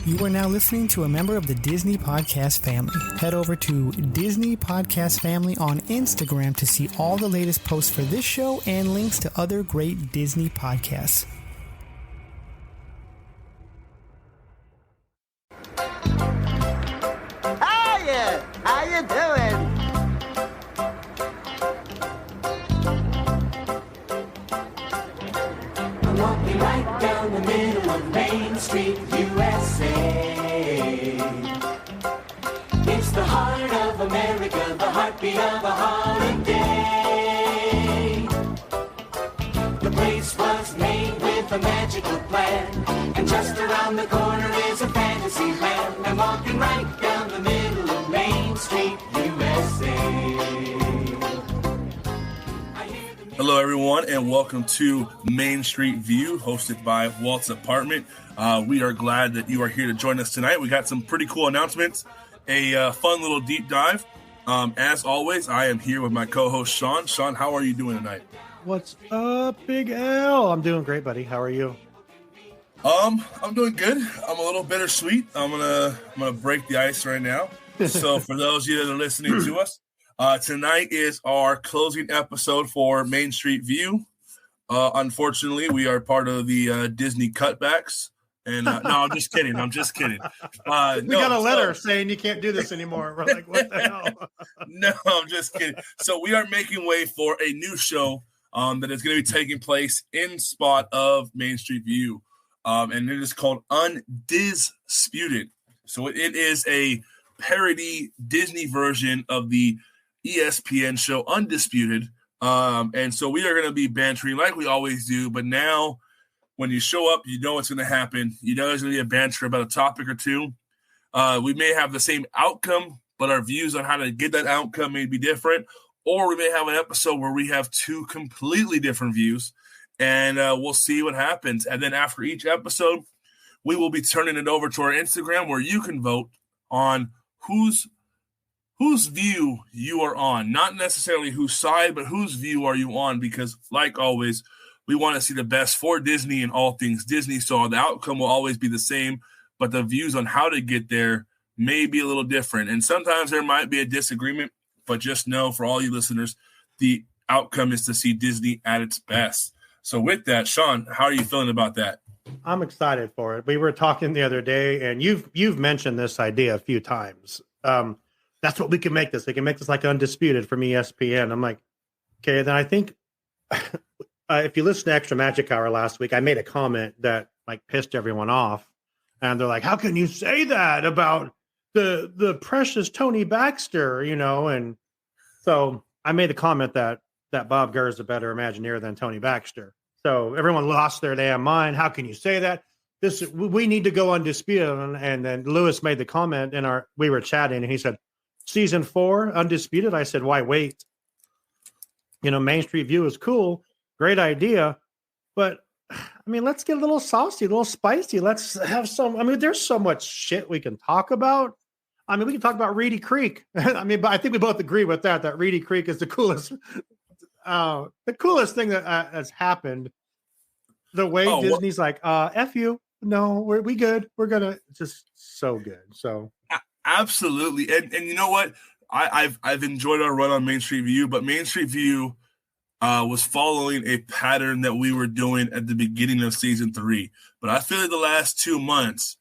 You are now listening to a member of the Disney Podcast family. Head over to Disney Podcast Family on Instagram to see all the latest posts for this show and links to other great Disney podcasts. Hiya! How you doing? I'm walking right down the middle of Main Street, USA. It's the heart of America, the heartbeat of a holiday. The place was made with a magical plan, and just around the corner is a fantasy land. I'm walking right down the middle of Main Street, USA. Hello, everyone, and welcome to Main Street View, hosted by Walts Apartment. We are glad that you are here to join us tonight. We got some pretty cool announcements, a fun little deep dive. As always, I am here with my co-host, Shawn. Shawn, how are you doing tonight? What's up, Big L? I'm doing great, buddy. How are you? I'm doing good. I'm a little bittersweet. I'm gonna break the ice right now. So for those of you that are listening to us, tonight is our closing episode for Main Street View. Unfortunately, we are part of the Disney cutbacks. And no, I'm just kidding. We got a letter saying you can't do this anymore. We're like, what the hell? No, I'm just kidding. So we are making way for a new show that is going to be taking place in spot of Main Street View. And it is called Undisputed. So it is a parody Disney version of the ESPN show Undisputed. And so we are going to be bantering like we always do. But now when you show up, you know what's going to happen. You know there's going to be a banter about a topic or two. We may have the same outcome, but our views on how to get that outcome may be different. Or we may have an episode where we have two completely different views. And we'll see what happens. And then after each episode, we will be turning it over to our Instagram where you can vote on whose view you are on. Not necessarily whose side, but whose view are you on? Because like always, we want to see the best for Disney and all things Disney. So the outcome will always be the same, but the views on how to get there may be a little different. And sometimes there might be a disagreement, but just know for all you listeners, the outcome is to see Disney at its best. So with that, Shawn, how are you feeling about that? I'm excited for it. We were talking the other day, and you've mentioned this idea a few times. That's what we can make this. We can make this like Undisputed from ESPN. I'm like, okay, then I think if you listen to Extra Magic Hour last week, I made a comment that like pissed everyone off. And they're like, how can you say that about the precious Tony Baxter, you know? And so I made the comment that Bob Gurr is a better Imagineer than Tony Baxter. So everyone lost their damn mind. How can you say that? We need to go Undisputed. And then Louis made the comment we were chatting and he said, season 4 Undisputed. I said, why wait? You know, Main Street View is cool. Great idea. But I mean, let's get a little saucy, a little spicy. Let's have there's so much shit we can talk about. I mean, we can talk about Reedy Creek. I mean, but I think we both agree with that Reedy Creek is the coolest thing that has happened. The way Disney's like, F you. No, we good. We're going to just so good. So absolutely. And you know what? I've enjoyed our run on Main Street View, but Main Street View was following a pattern that we were doing at the beginning of season 3. But I feel like the last 2 months,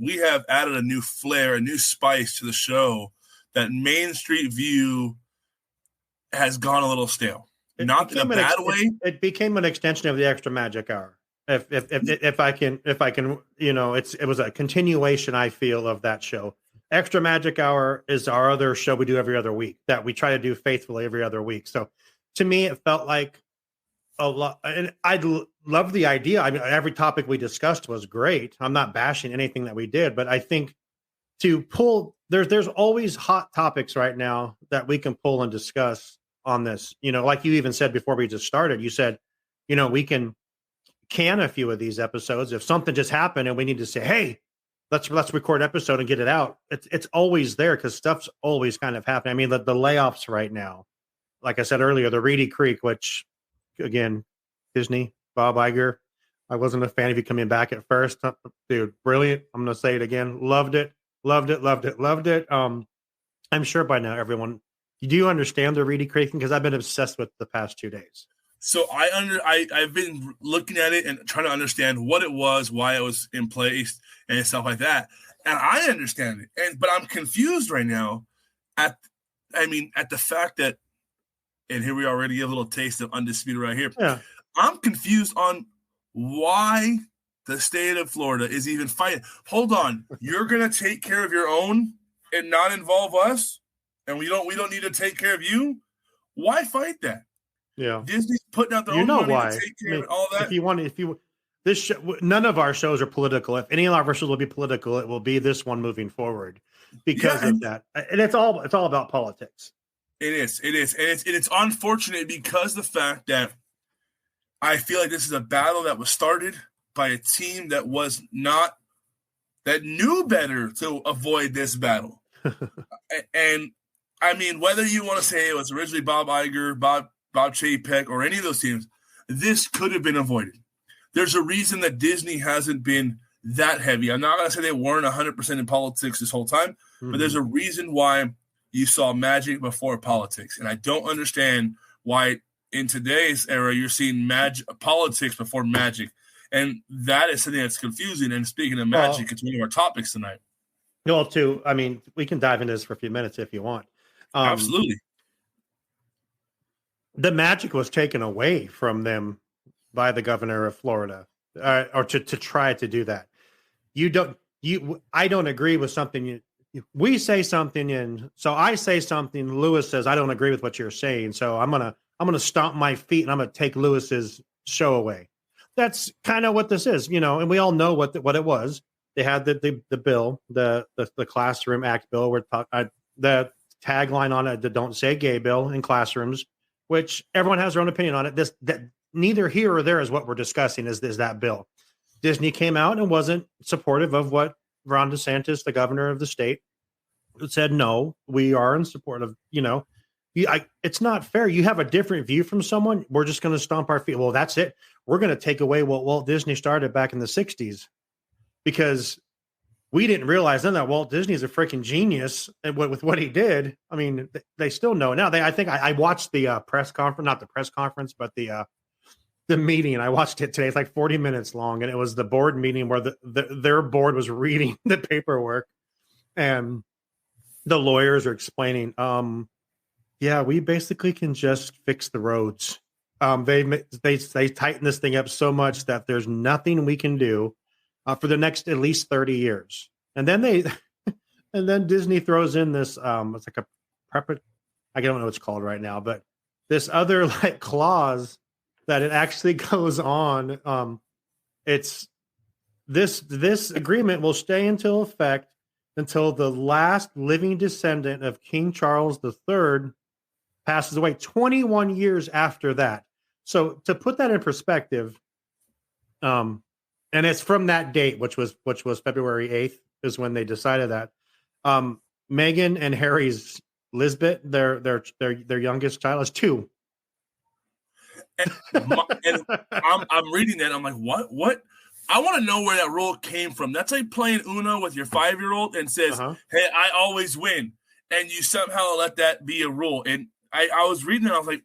we have added a new flair, a new spice to the show that Main Street View has gone a little stale. Not in a bad way. It became an extension of the Extra Magic Hour. If I can, you know, it was a continuation, I feel, of that show. Extra Magic Hour is our other show we do every other week that we try to do faithfully every other week. So to me, it felt like a lot, and I love the idea. I mean, every topic we discussed was great. I'm not bashing anything that we did, but I think to pull, there's always hot topics right now that we can pull and discuss on this. You know, like you even said before we just started, you said, you know, we can a few of these episodes if something just happened and we need to say, hey, let's record an episode and get it out. It's always there because stuff's always kind of happening. I mean, the layoffs right now, like I said earlier, the Reedy Creek, which again, Disney, Bob Iger, I wasn't a fan of you coming back at first. Dude, brilliant. I'm going to say it again. Loved it. Loved it. Loved it. Loved it. I'm sure by now everyone, do you understand the Reedy Creek? Because I've been obsessed with the past 2 days. So I've been looking at it and trying to understand what it was, why it was in place, and stuff like that. And I understand it, but I'm confused right now at the fact that, and here we already get a little taste of Undisputed right here. Yeah. I'm confused on why the state of Florida is even fighting. Hold on, you're gonna take care of your own and not involve us, and we don't need to take care of you. Why fight that? Yeah, Disney's putting out their own money why. to take care of all that. This show, none of our shows are political. If any of our shows will be political, it will be this one moving forward because of that. And it's all about politics. It is, and it's unfortunate because the fact that I feel like this is a battle that was started by a team that knew better to avoid this battle. And I mean, whether you want to say it was originally Bob Iger, Bob Chapek, or any of those teams, this could have been avoided. There's a reason that Disney hasn't been that heavy. I'm not going to say they weren't 100% in politics this whole time, but there's a reason why you saw magic before politics. And I don't understand why in today's era you're seeing politics before magic. And that is something that's confusing. And speaking of magic, it's one of our topics tonight. Well, too, I mean, we can dive into this for a few minutes if you want. Absolutely. The magic was taken away from them by the governor of Florida, or to try to do that. I don't agree with something. We say something, and so I say something. Louis says I don't agree with what you're saying, so I'm gonna stomp my feet and I'm gonna take Louis's show away. That's kind of what this is, and we all know what it was. They had the bill, the Classroom Act bill, where the tagline on it, the "Don't Say Gay" bill in classrooms, which everyone has their own opinion on it. That neither here or there is what we're discussing. Is that bill? Disney came out and wasn't supportive of what Ron DeSantis, the governor of the state, said. No, we are in support of. It's not fair. You have a different view from someone. We're just going to stomp our feet. Well, that's it. We're going to take away what Walt Disney started back in the 60s because we didn't realize then that Walt Disney is a freaking genius with what he did. I mean, they still know now. I think I watched the press conference, not the press conference, but the meeting. I watched it today. It's like 40 minutes long, and it was the board meeting where their board was reading the paperwork, and the lawyers are explaining. Yeah, we basically can just fix the roads. They tighten this thing up so much that there's nothing we can do for the next at least 30 years. And then Disney throws in this it's like I don't know what it's called right now, but this other like clause that it actually goes on. It's this agreement will stay until effect until the last living descendant of King Charles III passes away 21 years after that. So to put that in perspective, and it's from that date, which was February 8th, is when they decided that. Meghan and Harry's Lisbeth, their youngest child, is 2. And I'm reading that. I'm like, what? I want to know where that rule came from. That's like playing Uno with your 5-year-old and says, hey, I always win. And you somehow let that be a rule. And I was reading it. I was like,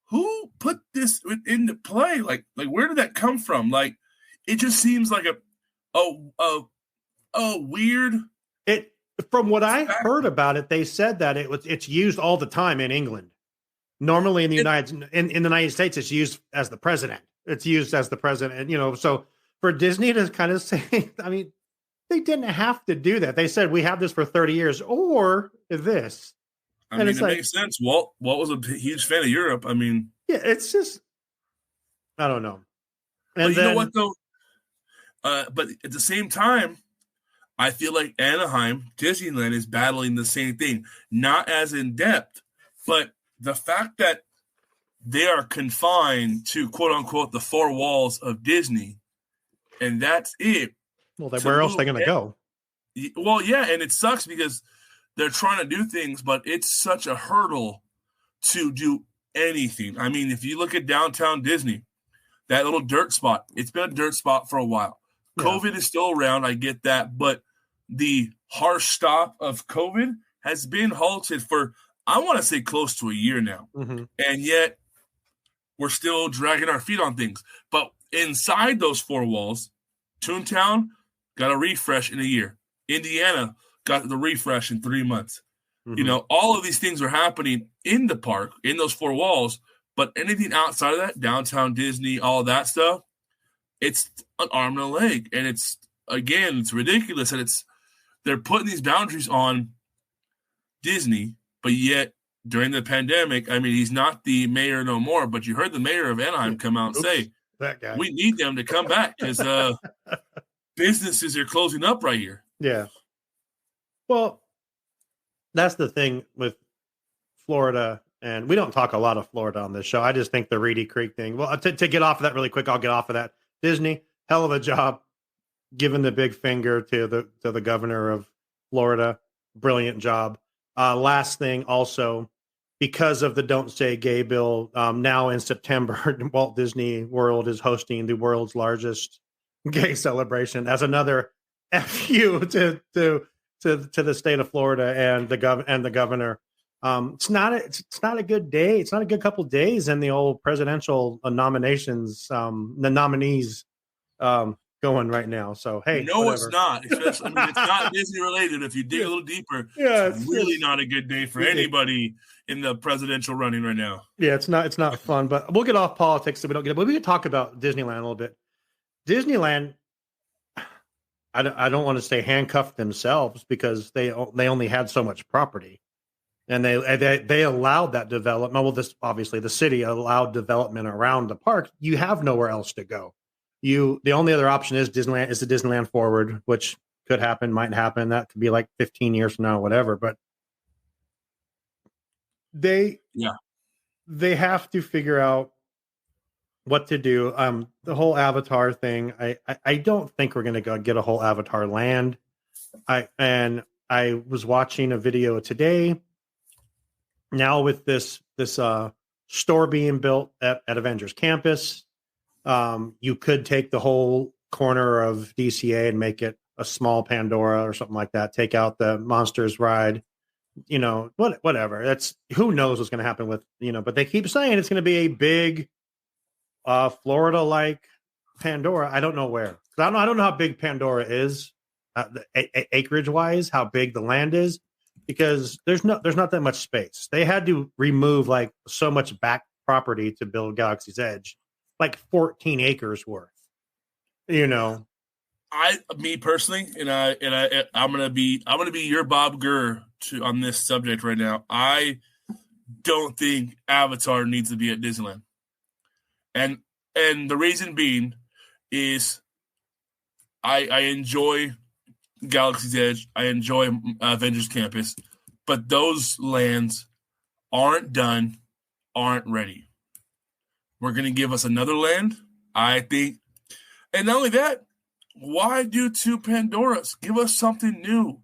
who put this into play? Like where did that come from? Like, it just seems like a weird. It from what I heard about it, they said that it's used all the time in England. Normally in the United States, it's used as the president. It's used as the president, So for Disney to kind of say, I mean, they didn't have to do that. They said we have this for 30 years or this. I mean, it makes sense. Walt was a huge fan of Europe. I mean, yeah, it's just, I don't know. And but you know what though? But at the same time, I feel like Anaheim, Disneyland is battling the same thing. Not as in depth, but the fact that they are confined to quote unquote the 4 walls of Disney, and that's it. Well, where else are they going to go? Well, yeah, and it sucks because they're trying to do things, but it's such a hurdle to do anything. I mean, if you look at downtown Disney, that little dirt spot. It's been a dirt spot for a while. Yeah. COVID is still around. I get that. But the harsh stop of COVID has been halted for, I want to say, close to a year now. Mm-hmm. And yet we're still dragging our feet on things. But inside those four walls, Toontown got a refresh in a year. Indiana got the refresh in 3 months. Mm-hmm. You know, all of these things are happening in the park, in those four walls. But anything outside of that, downtown Disney, all that stuff, it's an arm and a leg. And it's ridiculous. And they're putting these boundaries on Disney, but yet during the pandemic, I mean, he's not the mayor no more, but you heard the mayor of Anaheim come out and say, that guy. we need them to come back because businesses are closing up right here. Yeah. Well, that's the thing with Florida, and we don't talk a lot of Florida on this show. I just think the Reedy Creek thing. Well, to get off of that really quick, I'll get off of that. Disney, hell of a job giving the big finger to the governor of Florida. Brilliant job. Last thing, also, because of the Don't Say Gay bill, now in September, Walt Disney World is hosting the world's largest gay celebration as another FU to the state of Florida and the governor. It's not a good day. It's not a good couple of days in the old presidential nominations. The nominees going right now. So hey, no, whatever. It's not. Especially, I mean, it's not Disney related. If you dig a little deeper, yeah, it's really not a good day for anybody in the presidential running right now. Yeah, it's not fun. But we'll get off politics so we don't get. But we can talk about Disneyland a little bit. Disneyland, I don't want to say handcuffed themselves because they only had so much property, and they allowed that development. Well, this obviously the city allowed development around the park. You have nowhere else to go. The only other option is Disneyland, is the Disneyland Forward, which could happen, might happen. That could be like 15 years from now, whatever. But they have to figure out what to do. The whole Avatar thing. I don't think we're going to go get a whole Avatar land. I was watching a video today. Now with this store being built at Avengers Campus. You could take the whole corner of DCA and make it a small Pandora or something like that. Take out the Monsters ride, whatever. That's who knows what's going to happen with, but they keep saying it's going to be a big Florida-like Pandora. I don't know where. I don't know how big Pandora is, acreage-wise, how big the land is, because there's not that much space. They had to remove like so much back property to build Galaxy's Edge. Like 14 acres worth, Me personally, I'm gonna be your Bob Gurr on this subject right now. I don't think Avatar needs to be at Disneyland, and the reason being is I enjoy Galaxy's Edge, I enjoy Avengers Campus, but those lands aren't done, aren't ready. We're going to give us another land, I think. And not only that, why do two Pandoras? Give us something new.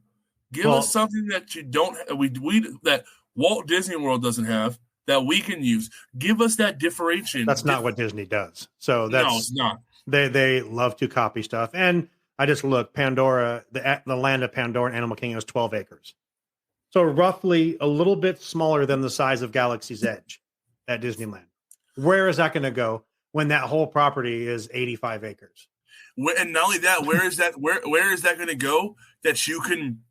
Give us something that you don't that Walt Disney World doesn't have that we can use. Give us that differentiation. That's not what Disney does. So no, it's not. They love to copy stuff. And I just look, Pandora, the land of Pandora and Animal Kingdom is 12 acres. So roughly a little bit smaller than the size of Galaxy's Edge at Disneyland. Where is that going to go when that whole property is 85 acres? And not only that, where is that going to go that you can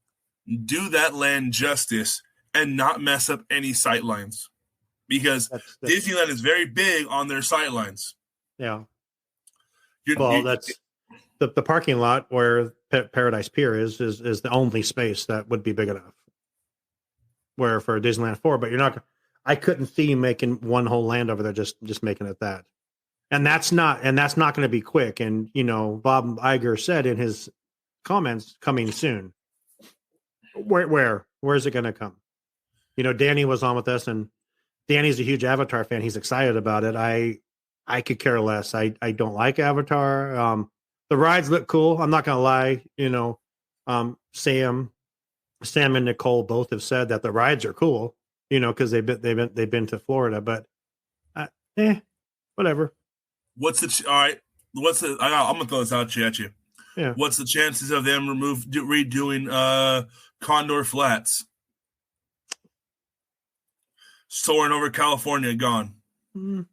do that land justice and not mess up any sight lines? Because Disneyland is very big on their sight lines. Yeah. That's the parking lot where Paradise Pier is the only space that would be big enough. Where for Disneyland 4, but you're not. I couldn't see you making one whole land over there, just making it that. And that's not going to be quick. And, Bob Iger said in his comments, coming soon. Where's it going to come? Danny was on with us, and Danny's a huge Avatar fan. He's excited about it. I could care less. I don't like Avatar. The rides look cool. I'm not going to lie. Sam and Nicole both have said that the rides are cool. Because they've been to Florida, but whatever. What's the all right? I'm gonna throw this out at you. Yeah. What's the chances of them redoing Condor Flats? Soaring over California, gone. What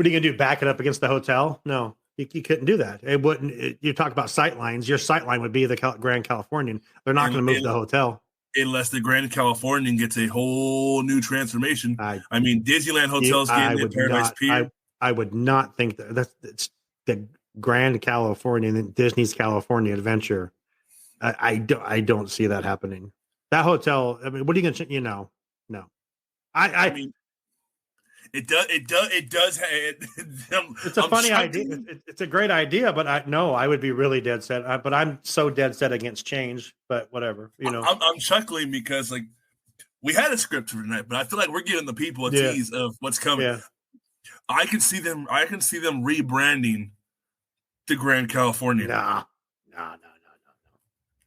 are you gonna do? Back it up against the hotel? No, you couldn't do that. It wouldn't. You talk about sight lines. Your sight line would be the Grand Californian. They're not going to move the hotel unless the Grand Californian gets a whole new transformation. I mean, Disneyland hotels getting in Paradise Pier. I would not think that's the Grand Californian, Disney's California Adventure. I don't see that happening. That hotel. I mean, what are you going to? No. I mean, it does. It's a funny idea. It's a great idea, but I would be really dead set. But I'm so dead set against change. But whatever, I'm chuckling because like we had a script for tonight, but I feel like we're giving the people a tease of what's coming. Yeah. I can see them rebranding the Grand California. No.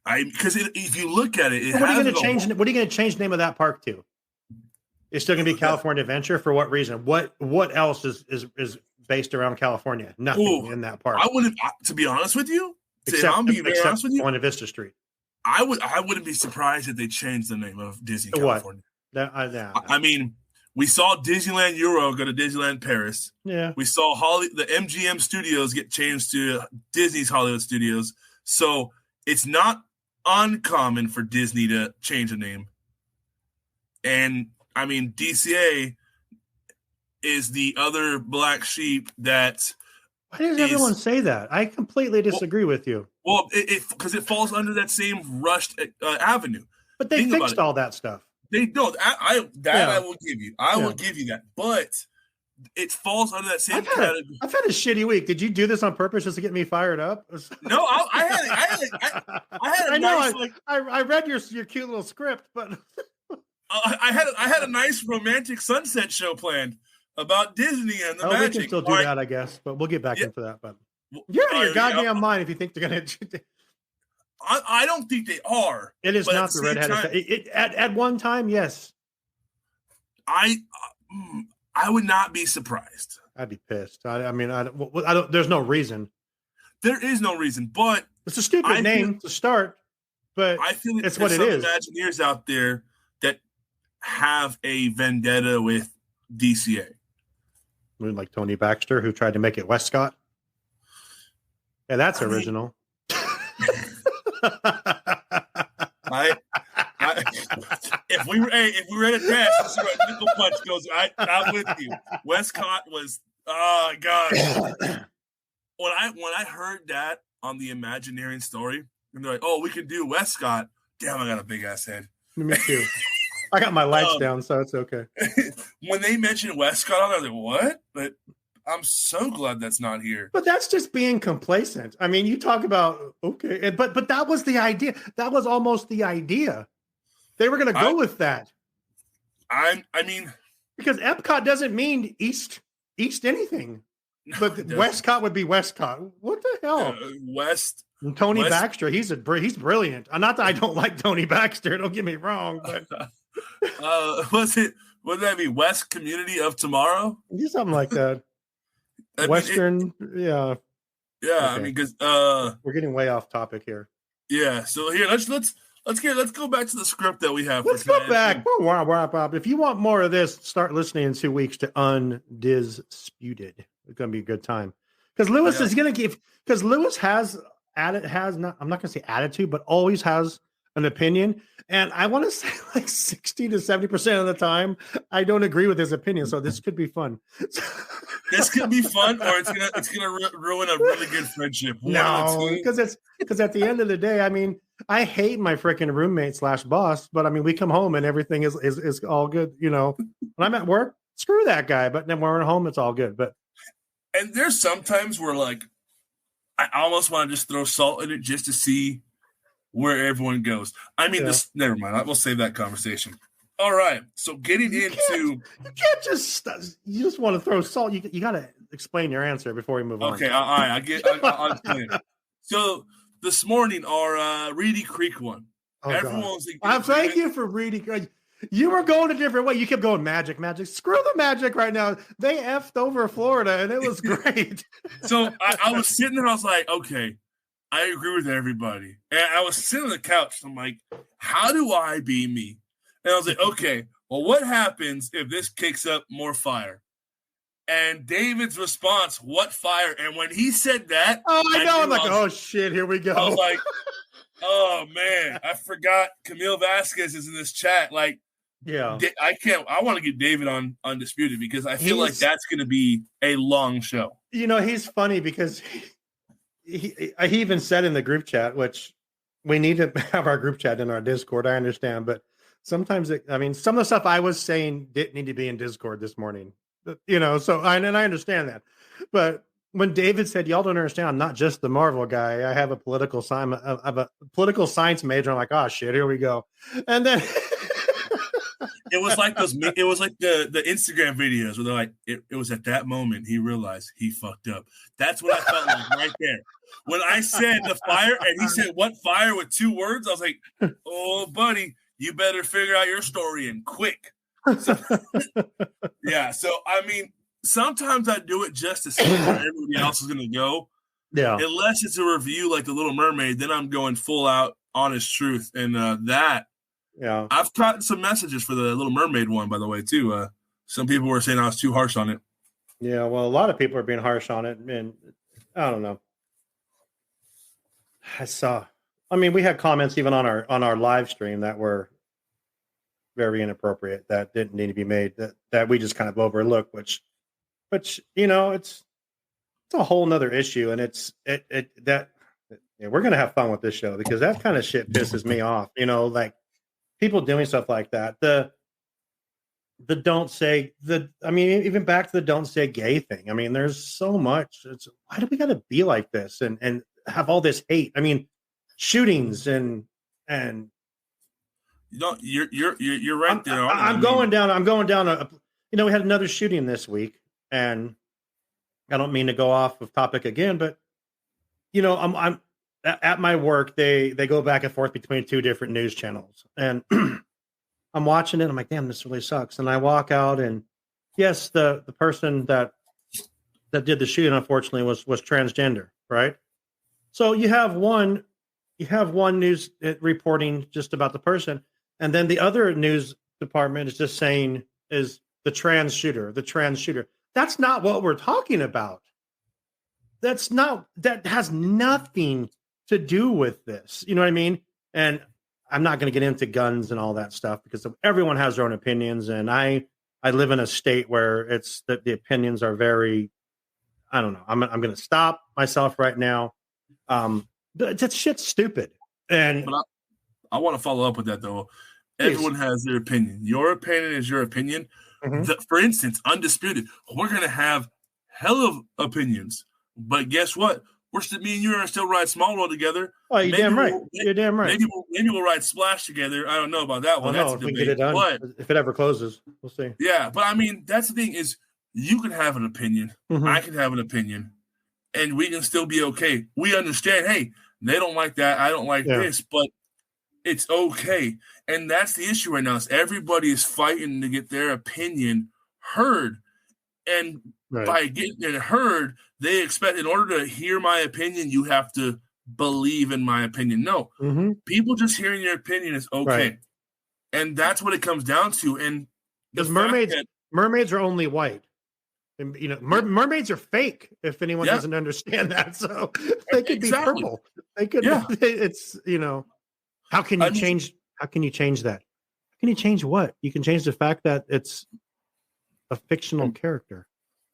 Because if you look at it, what are you going to change? What are you going to change the name of that park to? It's still going to be California Adventure. For what reason? What else is based around California? Nothing in that park. I wouldn't, to be honest with you. Except Buena Vista Street. I wouldn't be surprised if they changed the name of Disney California. I mean, we saw Disneyland Euro go to Disneyland Paris. Yeah. We saw the MGM Studios get changed to Disney's Hollywood Studios. So it's not uncommon for Disney to change a name. And I mean, DCA is the other black sheep that. Why does everyone say that? I completely disagree with you. Well, because it falls under that same rushed avenue. But they fixed all that stuff. They don't. I will give you. I will give you that. But it falls under that same category. I've had a shitty week. Did you do this on purpose just to get me fired up? No, I read your cute little script, but. I had a nice romantic sunset show planned about Disney and the magic. We can still do that, I guess, but we'll get back into that. But you're out of your goddamn mind if you think they're going to. I don't think they are. It is not the redheaded. At one time, yes. I would not be surprised. I'd be pissed. I mean, I don't. There's no reason. There is no reason, but it's a stupid name to start. But I feel it's what it is. Imagineers out there that have a vendetta with DCA. Like Tony Baxter, who tried to make it Westcott. Yeah, that's original. If we were at a test, this is where Nickel Punch goes. I'm with you. Westcott was God. When I heard that on the Imagineering story, and they're like, "Oh, we can do Westcott." Damn, I got a big ass head. Me too. I got my lights down, so it's okay. When they mentioned Westcott, I was like, "What?" But I'm so glad that's not here. But that's just being complacent. I mean, you talk about okay, but that was the idea. That was almost the idea. They were going to go with that. I mean, because Epcot doesn't mean East anything, but Westcott would be Westcott. What the hell? West. And Tony Baxter, he's brilliant. Not that I don't like Tony Baxter. Don't get me wrong, but would that be West Community of Tomorrow? Something like that. Western, yeah. Okay. I mean, because we're getting way off topic here. Yeah. So here, let's go back to the script that we have. Let's go back. If you want more of this, start listening in 2 weeks to Undisputed. It's going to be a good time because Lewis is going to give. Because Lewis has I'm not going to say attitude, but always has an opinion. And I want to say like 60 to 70% of the time, I don't agree with his opinion. So this could be fun. This could be fun, or it's gonna ruin a really good friendship. No, because at the end of the day, I mean, I hate my freaking roommate / boss, but I mean, we come home and everything is all good. You know, when I'm at work, screw that guy. But then when we're at home, it's all good. And there's sometimes where like I almost want to just throw salt in it just to see where everyone goes. I mean, never mind. We'll save that conversation. All right. So getting you can't just want to throw salt. You got to explain your answer before we move on. Okay. All right. I'll explain it. So this morning, our Reedy Creek one. Oh, everyone's. Thank you for Reedy Creek. You were going a different way. You kept going magic. Screw the magic right now. They effed over Florida, and it was great. So I was sitting there. I was like, okay, I agree with everybody. And I was sitting on the couch. I'm like, how do I be me? And I was like, okay, well, what happens if this kicks up more fire? And David's response, what fire? And when he said that, I know. I'm like, oh, shit, here we go. I was like, oh, man, I forgot Camille Vasquez is in this chat. Like, yeah, I want to get David on Undisputed because I feel like that's going to be a long show. He's funny because he even said in the group chat, which we need to have our group chat in our Discord. I understand, but sometimes some of the stuff I was saying didn't need to be in Discord this morning, so I understand that. But when David said, y'all don't understand, I'm not just the Marvel guy. I have a political science major. I'm like, oh shit, here we go. And then it was like the Instagram videos where they're like, it was at that moment he realized he fucked up. That's what I felt like right there. When I said the fire and he said, what fire with 2 words? I was like, oh, buddy, you better figure out your story and quick. So, yeah. So, sometimes I do it just to see where everybody else is going to go. Yeah. Unless it's a review like The Little Mermaid, then I'm going full out honest truth. And that. Yeah, I've gotten some messages for the Little Mermaid one, by the way, too. Some people were saying I was too harsh on it. Yeah, well, a lot of people are being harsh on it, and I don't know. We had comments even on our live stream that were very inappropriate, that didn't need to be made, that we just kind of overlooked, which it's a whole nother issue, and we're gonna have fun with this show because that kind of shit pisses me off. Like. People doing stuff like that. The don't say even back to the don't say gay thing. There's so much. Why do we got to be like this and have all this hate? Shootings and you're right there. I'm going down. We had another shooting this week, and I don't mean to go off of topic again, but I'm at my work, they go back and forth between 2 different news channels, and I'm watching it. I'm like, damn, this really sucks. And I walk out, and yes, the person that did the shooting, unfortunately, was transgender, right? So you have one news reporting just about the person, and then the other news department is just saying is the trans shooter. That's not what we're talking about. That has nothing to do with this. You know what I mean? And I'm not going to get into guns and all that stuff because everyone has their own opinions. And I live in a state where it's that the opinions are very, I don't know. I'm going to stop myself right now. That shit's stupid. And I want to follow up with that though. Please. Everyone has their opinion. Your opinion is your opinion. Mm-hmm. For instance, Undisputed, we're going to have hell of opinions, but guess what? Me and you are still ride Small World together. Oh, you're damn right. You're damn right. Maybe we'll ride Splash together. I don't know about that one. That's if we get it done. But if it ever closes, we'll see. Yeah, but that's the thing is you can have an opinion. Mm-hmm. I can have an opinion, and we can still be okay. We understand, hey, they don't like that. I don't like this, but it's okay. And that's the issue right now is everybody is fighting to get their opinion heard. And by getting it heard, they expect in order to hear my opinion, you have to believe in my opinion. No, people just hearing your opinion is okay. And that's what it comes down to. And because mermaids are only white. And, mermaids are fake. If anyone doesn't understand that, so they could be purple. They could. Yeah. It's how can you change? How can you change that? How can you change what? You can change the fact that it's a fictional character.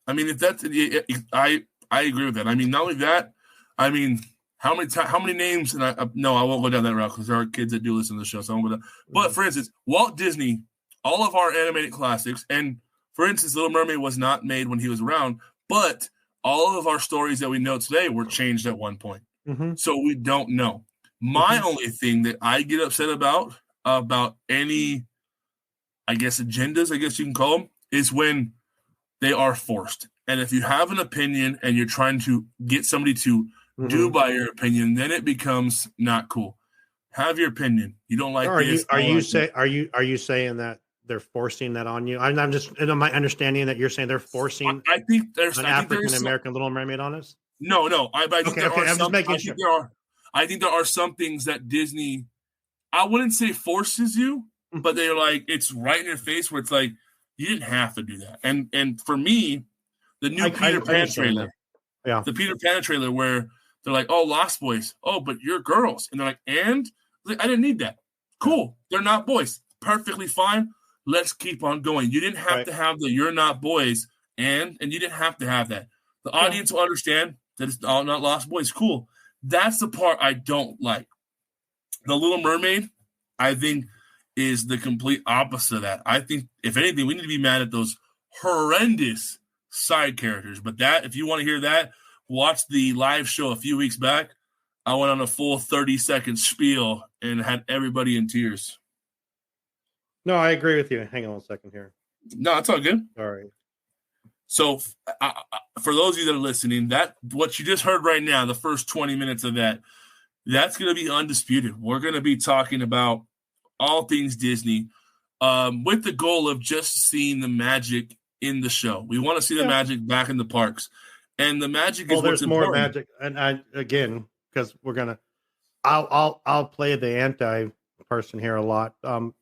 If that's, I agree with that. Not only that, how many names? And I won't go down that route because there are kids that do listen to the show. So I won't go down. But for instance, Walt Disney, all of our animated classics, and for instance, Little Mermaid was not made when he was around, but all of our stories that we know today were changed at one point. Mm-hmm. So we don't know. My only thing that I get upset about any, agendas, you can call them, is when they are forced. And if you have an opinion and you're trying to get somebody to do by your opinion, then it becomes not cool. Have your opinion. You don't like Are this. you saying that they're forcing that on you? I'm just, in my understanding that you're saying they're forcing I think there's an African American Little Mermaid on us. No. I think there are I'm some. just making sure. I think there are some things that Disney, I wouldn't say forces you, but they're like, it's right in your face where it's like, you didn't have to do that. And for me, the new Peter Pan trailer, the Peter Pan trailer where they're like, oh, Lost Boys. Oh, but you're girls. And they're like, and? Like, I didn't need that. Cool. They're not boys. Perfectly fine. Let's keep on going. You didn't have to have the you're not boys, and you didn't have to have that. The audience will understand that it's all not Lost Boys. Cool. That's the part I don't like. The Little Mermaid, I think, is the complete opposite of that. I think, if anything, we need to be mad at those horrendous side characters. But that, if you want to hear that, watch the live show a few weeks back. I went on a full 30-second spiel and had everybody in tears. No, I agree with you. Hang on a second here. No, it's all good. All right. So for those of you that are listening, that what you just heard right now, the first 20 minutes of that's going to be undisputed. We're going to be talking about all things Disney with the goal of just seeing the magic in the show. We want to see the magic back in the parks. And the magic is what's important. More magic. And again, because I'll play the anti person here a lot.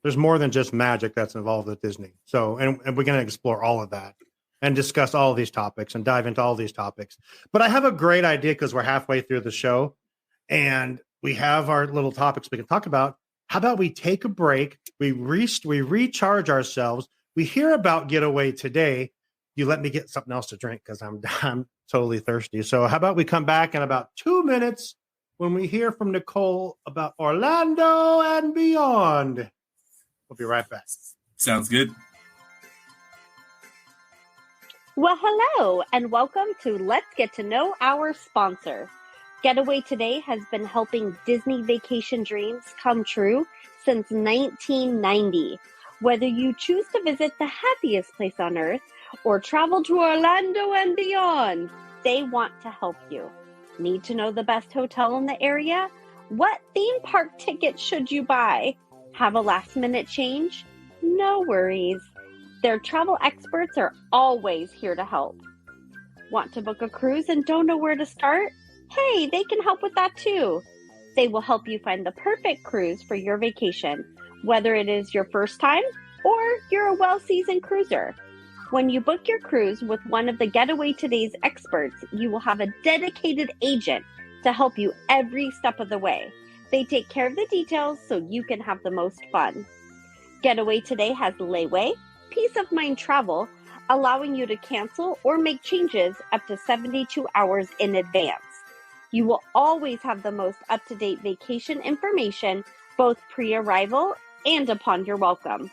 There's more than just magic that's involved with Disney. So, and we're going to explore all of that and discuss all of these topics and dive into all these topics. But I have a great idea because we're halfway through the show and we have our little topics we can talk about. How about we take a break? We recharge ourselves. We hear about Getaway Today. You let me get something else to drink because I'm totally thirsty. So how about we come back in about 2 minutes when we hear from Nicole about Orlando and beyond. We'll be right back. Sounds good. Well, hello, and welcome to Let's Get to Know Our Sponsor. Getaway Today has been helping Disney vacation dreams come true since 1990. Whether you choose to visit the happiest place on earth or travel to Orlando and beyond, they want to help you. Need to know the best hotel in the area? What theme park ticket should you buy? Have a last-minute change? No worries. Their travel experts are always here to help. Want to book a cruise and don't know where to start? Hey, they can help with that too. They will help you find the perfect cruise for your vacation, whether it is your first time or you're a well-seasoned cruiser. When you book your cruise with one of the Getaway Today's experts, you will have a dedicated agent to help you every step of the way. They take care of the details so you can have the most fun. Getaway Today has layaway, peace of mind travel, allowing you to cancel or make changes up to 72 hours in advance. You will always have the most up-to-date vacation information, both pre-arrival and upon your welcome.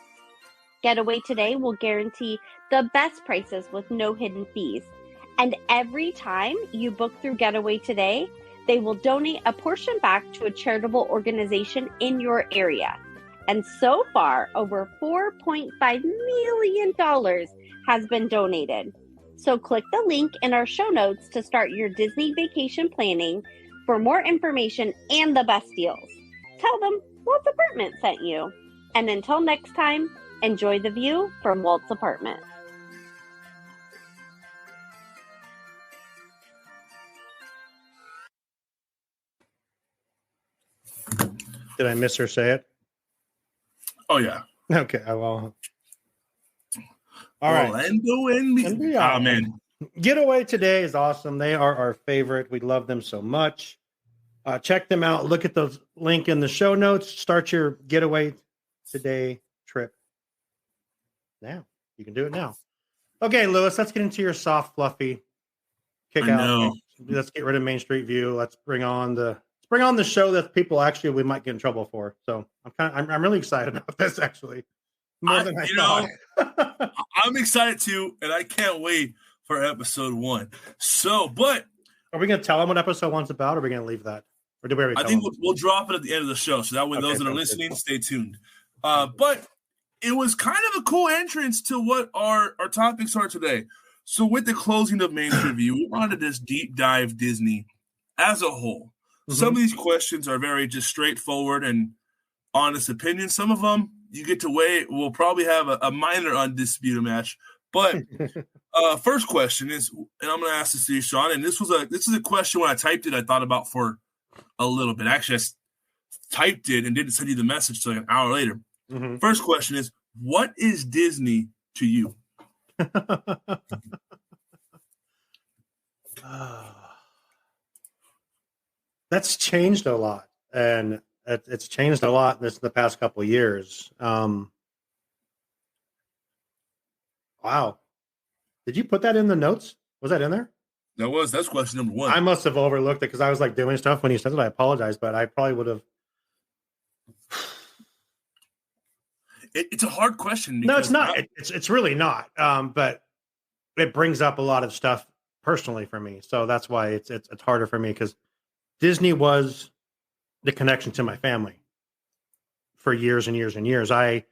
Getaway Today will guarantee the best prices with no hidden fees. And every time you book through Getaway Today, they will donate a portion back to a charitable organization in your area. And so far, over $4.5 million has been donated. So click the link in our show notes to start your Disney vacation planning for more information and the best deals. Tell them Walts Apartment sent you. And until next time, enjoy the view from Walts Apartment. Did I miss her say it? Oh, yeah. Okay, well. All right. Orlando and beyond. Oh, man. Getaway Today is awesome. They are our favorite. We love them so much. Check them out. Look at the link in the show notes. Start your Getaway Today trip now. You can do it now. Okay, Louis, let's get into your soft, fluffy kick out. Let's get rid of Main Street View. Let's bring on the show that people actually we might get in trouble for. So I'm really excited about this actually. More than I thought. I'm excited too, and I can't wait for episode 1. So, but are we going to tell them what episode 1's about, or are we going to leave that? Or do we already I think we'll drop it at the end of the show, so that way those that are listening, stay tuned. But it was kind of a cool entrance to what our topics are today. So with the closing of Main Street View, we wanted to just deep dive Disney as a whole. Some of these questions are very just straightforward and honest opinions. Some of them you get to weigh. We'll probably have a minor undisputed match. But first question is, and I'm going to ask this to you, Shawn. And this is a question when I typed it, I thought about for a little bit. Actually, I typed it and didn't send you the message till like an hour later. First question is, what is Disney to you? That's changed a lot, and it's changed a lot in the past couple of years. Wow. Did you put that in the notes? Was that in there? That's question number one. I must have overlooked it because I was like doing stuff when he said it. I apologize, but I probably would have. It's a hard question. No, it's not. It's really not. But it brings up a lot of stuff personally for me. So that's why it's harder for me, because Disney was the connection to my family for years and years and years. My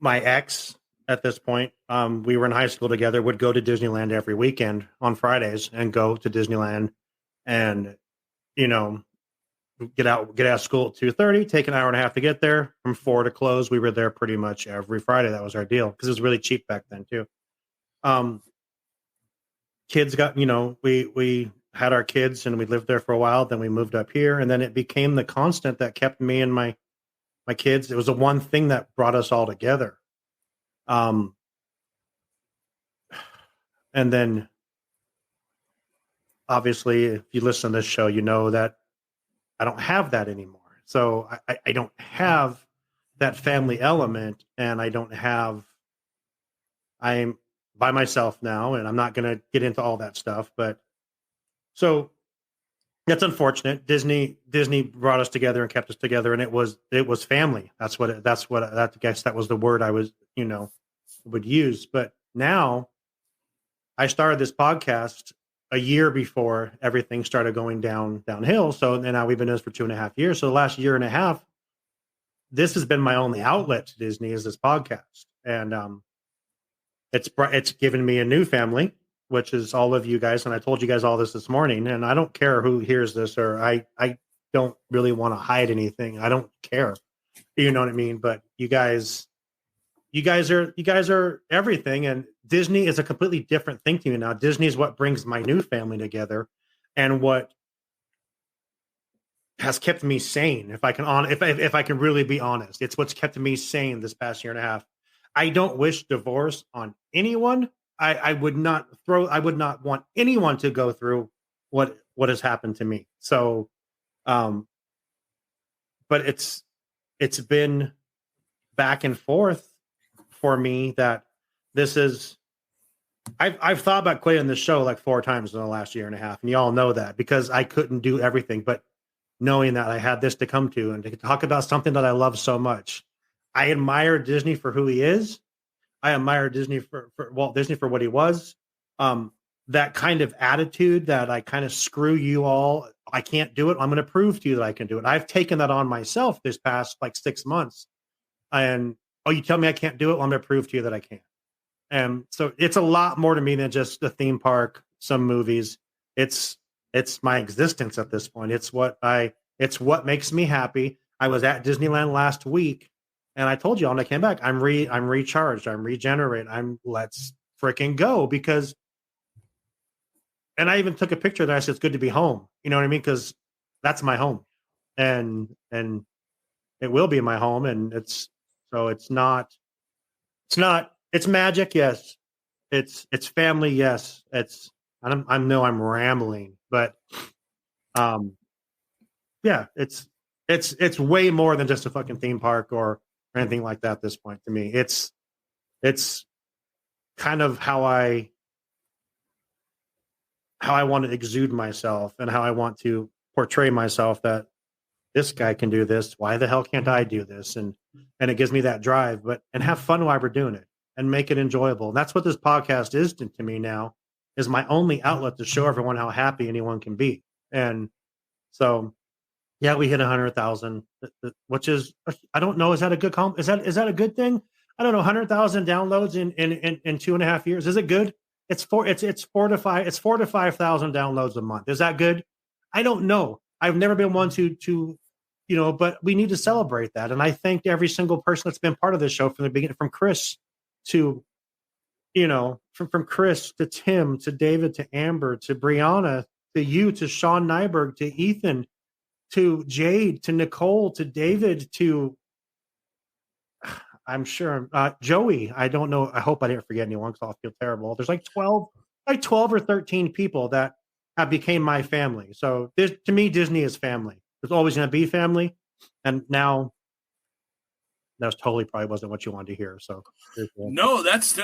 ex at this point, we were in high school together, would go to Disneyland every weekend on Fridays and go to Disneyland and, get out of school at 2:30, take an hour and a half to get there. From 4 to close, we were there pretty much every Friday. That was our deal because it was really cheap back then too. Kids got, we had our kids and we lived there for a while. Then we moved up here, and then it became the constant that kept me and my kids. It was the one thing that brought us all together. And then obviously if you listen to this show, you know that I don't have that anymore. So I don't have that family element, and I'm by myself now, and I'm not going to get into all that stuff, but so that's unfortunate. Disney brought us together and kept us together, and it was family. I guess that was the word I was, would use. But now I started this podcast a year before everything started going downhill. So now we've been doing this for 2.5 years. So the last year and a half, this has been my only outlet to Disney, is this podcast. And it's given me a new family, which is all of you guys. And I told you guys all this morning, and I don't care who hears this, or I don't really want to hide anything. I don't care. You know what I mean? But you guys are everything, and Disney is a completely different thing to me now. Disney is what brings my new family together, and what has kept me sane. If I can really be honest, it's what's kept me sane this past year and a half. I don't wish divorce on anyone. I would not want anyone to go through what has happened to me. So, but it's been back and forth for me that this is, I've thought about quitting this show like 4 times in the last year and a half. And y'all know that, because I couldn't do everything, but knowing that I had this to come to and to talk about something that I love so much. I admire Disney for who he is. I admire Disney for Walt Disney for what he was. That kind of attitude that I kind of screw you all. I can't do it. I'm going to prove to you that I can do it. I've taken that on myself this past like 6 months. And, you tell me I can't do it? Well, I'm going to prove to you that I can. And so it's a lot more to me than just a theme park, some movies. It's my existence at this point. It's what makes me happy. I was at Disneyland last week, and I told you when I came back, I'm recharged, I'm regenerated. Let's freaking go, and I even took a picture that I said, it's good to be home. You know what I mean? Because that's my home, and it will be my home. And it's magic. Yes. It's family. Yes. I know I'm rambling, but yeah, it's way more than just a fucking theme park or anything like that at this point to me. It's kind of how I want to exude myself and how I want to portray myself, that this guy can do this. Why the hell can't I do this? And it gives me that drive, and have fun while we're doing it and make it enjoyable. And that's what this podcast is to me now, is my only outlet to show everyone how happy anyone can be. And so, yeah, we hit 100,000, which is, I don't know. Is that a good is that a good thing? I don't know. 100,000 downloads in 2.5 years. Is it good? It's 4,000 to 5,000 downloads a month. Is that good? I don't know. I've never been one to but we need to celebrate that. And I thank every single person that's been part of this show from the beginning, from Chris to, from Chris to Tim to David to Amber to Brianna to you to Sean Nyberg to Ethan to Jade to Nicole to David to, I'm sure, Joey. I don't know. I hope I didn't forget anyone because I'll feel terrible. There's like 12 or 13 people that have became my family. So to me, Disney is family. There's always going to be family. And now that totally probably wasn't what you wanted to hear. So no, that's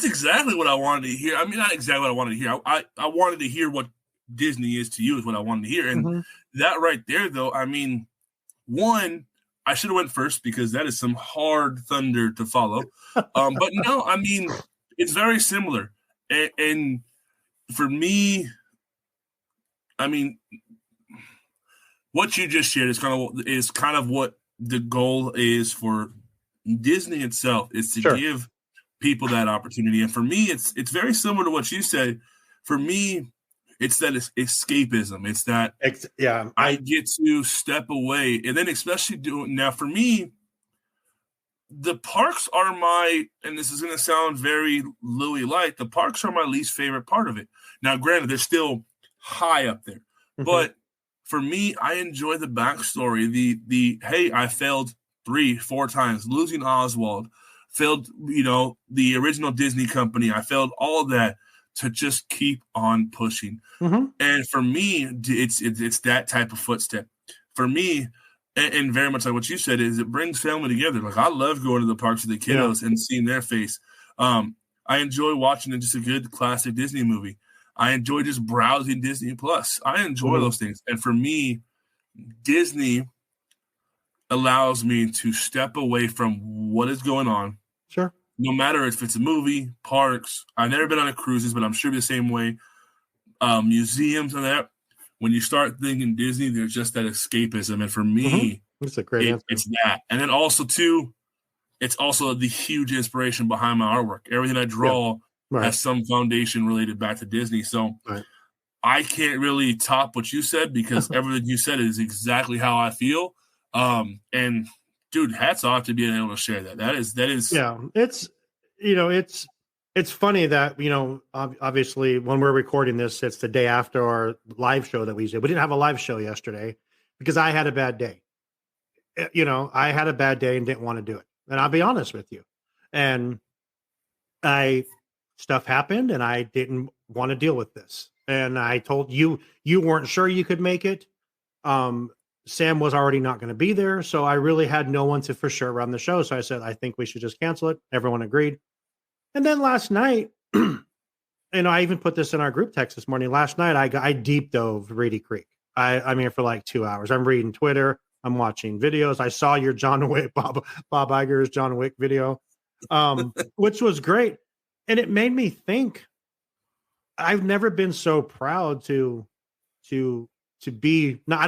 exactly what I wanted to hear. I mean, not exactly what I wanted to hear. I wanted to hear what Disney is to you is what I wanted to hear. And that right there, though, I mean, one, I should have went first because that is some hard thunder to follow. But no, I mean, it's very similar. And for me, I mean, what you just shared is kind of what the goal is for Disney itself, is to give people that opportunity. And for me, it's very similar to what you said. For me, it's that escapism. It's that I get to step away, and then especially now for me, the parks are and this is going to sound very Louis-like, the parks are my least favorite part of it. Now, granted, they're still high up there, but for me, I enjoy the backstory. The hey, I failed 3-4 times, losing Oswald, failed, the original Disney company. I failed all of that to just keep on pushing. And for me, it's that type of footstep. For me, and very much like what you said, is it brings family together. Like, I love going to the parks with the kiddos and seeing their face. I enjoy watching just a good classic Disney movie. I enjoy just browsing Disney Plus. I enjoy those things. And for me, Disney allows me to step away from what is going on. Sure. No matter if it's a movie, parks. I've never been on a cruises, but I'm sure the same way. Museums and that. When you start thinking Disney, there's just that escapism. And for me, that's a great answer. It's that. And then also, too, it's also the huge inspiration behind my artwork. Everything I draw has some foundation related back to Disney. So I can't really top what you said because everything you said is exactly how I feel. And dude, hats off to being able to share that. That is. Yeah, it's funny that, obviously when we're recording this, it's the day after our live show that we did. We didn't have a live show yesterday because I had a bad day. I had a bad day and didn't want to do it. And I'll be honest with you. And stuff happened and I didn't want to deal with this. And I told you weren't sure you could make it. Sam was already not going to be there. So I really had no one to for sure run the show. So I said, I think we should just cancel it. Everyone agreed. And then last night, I even put this in our group text this morning. Last night, I deep dove Reedy Creek. I'm here for like 2 hours. I'm reading Twitter. I'm watching videos. I saw your John Wick, Bob Iger's John Wick video, which was great. And it made me think, I've never been so proud to be. No, I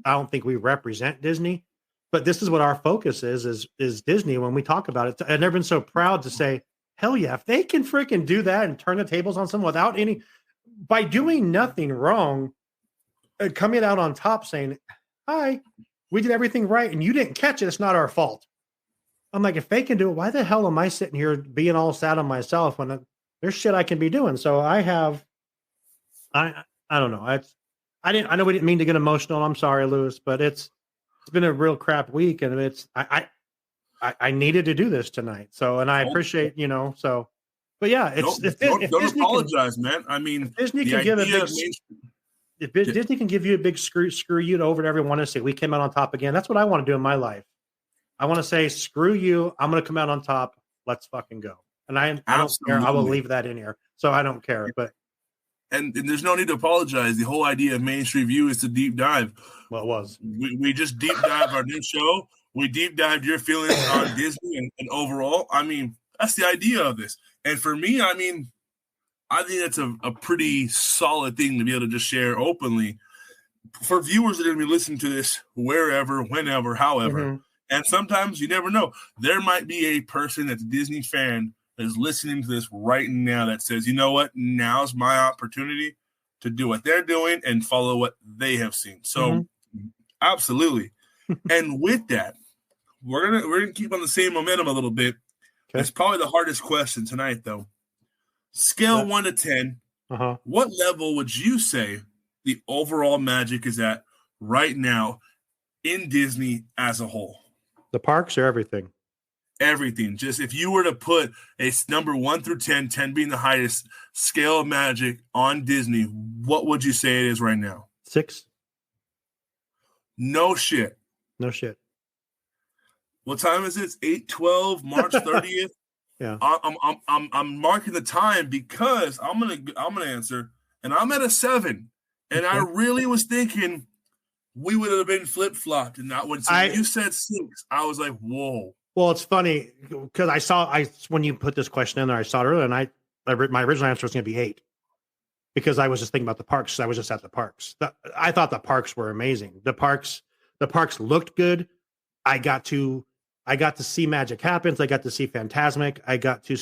don't think we represent Disney, but this is what our focus is Disney. When we talk about it, I've never been so proud to say, hell yeah, if they can freaking do that and turn the tables on someone by doing nothing wrong, coming out on top saying, hi, we did everything right and you didn't catch it, it's not our fault. I'm like, if they can do it, why the hell am I sitting here being all sad on myself when there's shit I can be doing? So I don't know. I know we didn't mean to get emotional. I'm sorry, Louis, but it's been a real crap week, and I needed to do this tonight. So, and I appreciate, but yeah, don't apologize, man. I mean, Disney can give Disney can give you a big screw you over to everyone and say, we came out on top again. That's what I want to do in my life. I want to say, screw you. I'm going to come out on top. Let's fucking go. And I don't care. I will leave that in here. So I don't care, but. And there's no need to apologize. The whole idea of Main Street View is to deep dive. Well, it was. We just deep dive our new show. We deep dived your feelings on Disney and overall. I mean, that's the idea of this. And for me, I mean, I think that's a pretty solid thing to be able to just share openly for viewers that are going to be listening to this wherever, whenever, however. Mm-hmm. And sometimes you never know. There might be a person that's a Disney fan that is listening to this right now that says, you know what, now's my opportunity to do what they're doing and follow what they have seen. So absolutely. And with that, we're gonna keep on the same momentum a little bit. Okay. It's probably the hardest question tonight, though. Scale 1 to 10. What level would you say the overall magic is at right now in Disney as a whole? The parks or everything? Everything. Just if you were to put a number 1 through 10, 10 being the highest scale of magic on Disney, what would you say it is right now? 6. No shit. No shit. What time is it? 8/12, March 30th. Yeah. I'm marking the time because I'm gonna answer, and I'm at a 7. And I really was thinking we would have been flip-flopped, and not when you said 6, I was like, whoa. Well, it's funny because when you put this question in there, I saw it earlier, and my original answer was going to be 8 because I was just thinking about the parks. I was just at the parks. I thought the parks were amazing. The parks looked good. I got to see Magic Happens. I got to see Fantasmic. I got to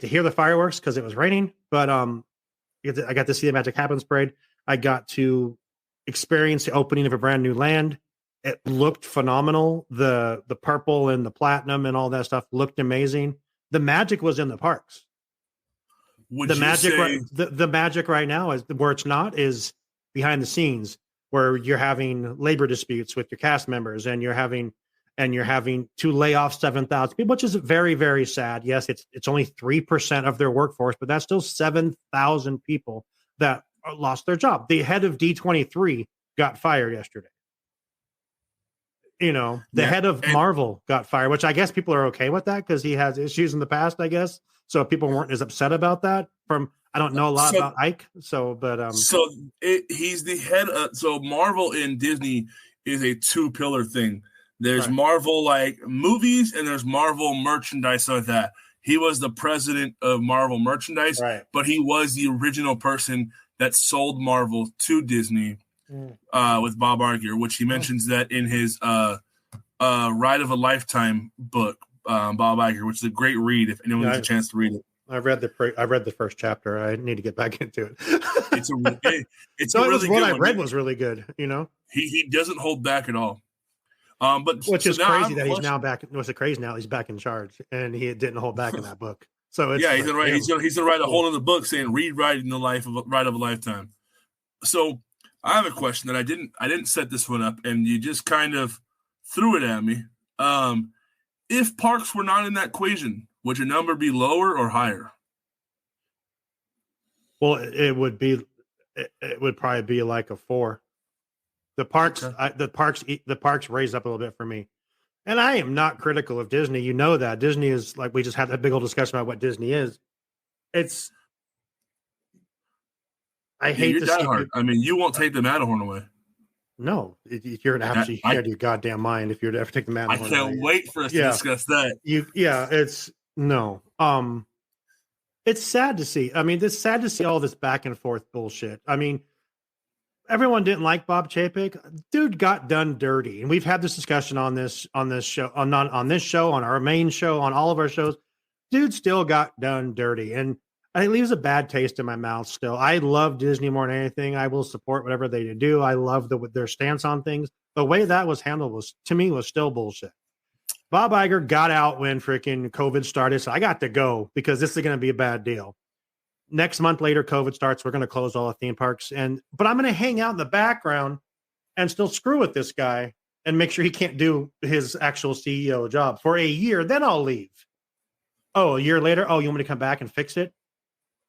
hear the fireworks because it was raining, but I got to see the Magic Happens parade. I got to experience the opening of a brand new land. It looked phenomenal. The purple and the platinum and all that stuff looked amazing. The magic was in the parks. The magic right now is where it's not is behind the scenes, where you're having labor disputes with your cast members and you're having to lay off 7,000 people, which is very, very sad. Yes, it's only 3% of their workforce, but that's still 7,000 people that lost their job. The head of D23 got fired yesterday. The head of Marvel got fired, which I guess people are okay with that because he has issues in the past, I guess. So people weren't as upset about that. I don't know a lot about Ike, he's the head. So Marvel and Disney is a 2-pillar thing. There's Marvel like movies and there's Marvel merchandise like that. He was the president of Marvel merchandise, but he was the original person that sold Marvel to Disney. With Bob Iger, which he mentions that in his Ride of a Lifetime book, Bob Iger, which is a great read if anyone gets a chance to read it. I read the first chapter. I need to get back into it. What I read was really good. He doesn't hold back at all. Which is crazy that he's now back. What's crazy now? He's back in charge, and he didn't hold back in that book. So it's he's gonna write a whole other book saying rewriting the life of Ride of a Lifetime. So I have a question that I didn't set this one up, and you just kind of threw it at me. If parks were not in that equation, would your number be lower or higher? Well, it would probably be like a 4. The parks, the parks raised up a little bit for me, and I am not critical of Disney. You know that Disney is like we just had that big old discussion about what Disney is. I hate you're that hard. I mean, you won't take the Matterhorn away. No, you're an absolute out of your goddamn mind if you were to ever take the Matterhorn. I can't wait for us to discuss that. It's sad to see. I mean, it's sad to see all this back and forth bullshit. I mean, everyone didn't like Bob Chapek. Dude got done dirty, and we've had this discussion on this show, on our main show, on all of our shows. Dude still got done dirty, and it leaves a bad taste in my mouth still. I love Disney more than anything. I will support whatever they do. I love their stance on things. The way that was handled was still bullshit. Bob Iger got out when freaking COVID started, so I got to go because this is going to be a bad deal. Next month later, COVID starts. We're going to close all the theme parks, but I'm going to hang out in the background and still screw with this guy and make sure he can't do his actual CEO job for a year. Then I'll leave. Oh, a year later. Oh, you want me to come back and fix it?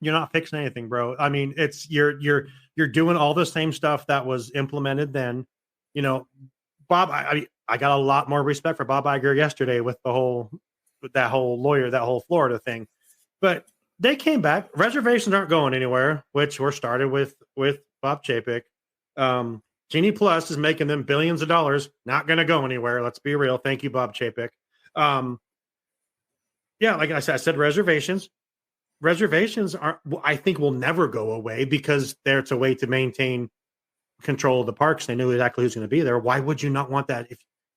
You're not fixing anything, bro. I mean, it's you're doing all the same stuff that was implemented then. Bob, I got a lot more respect for Bob Iger yesterday with that whole Florida thing. But they came back. Reservations aren't going anywhere, which were started with Bob Chapek. Genie Plus is making them billions of dollars. Not going to go anywhere. Let's be real. Thank you, Bob Chapek. Like I said, reservations. Reservations I think will never go away because it's a way to maintain control of the parks. They knew exactly who's going to be there. Why would you not want that?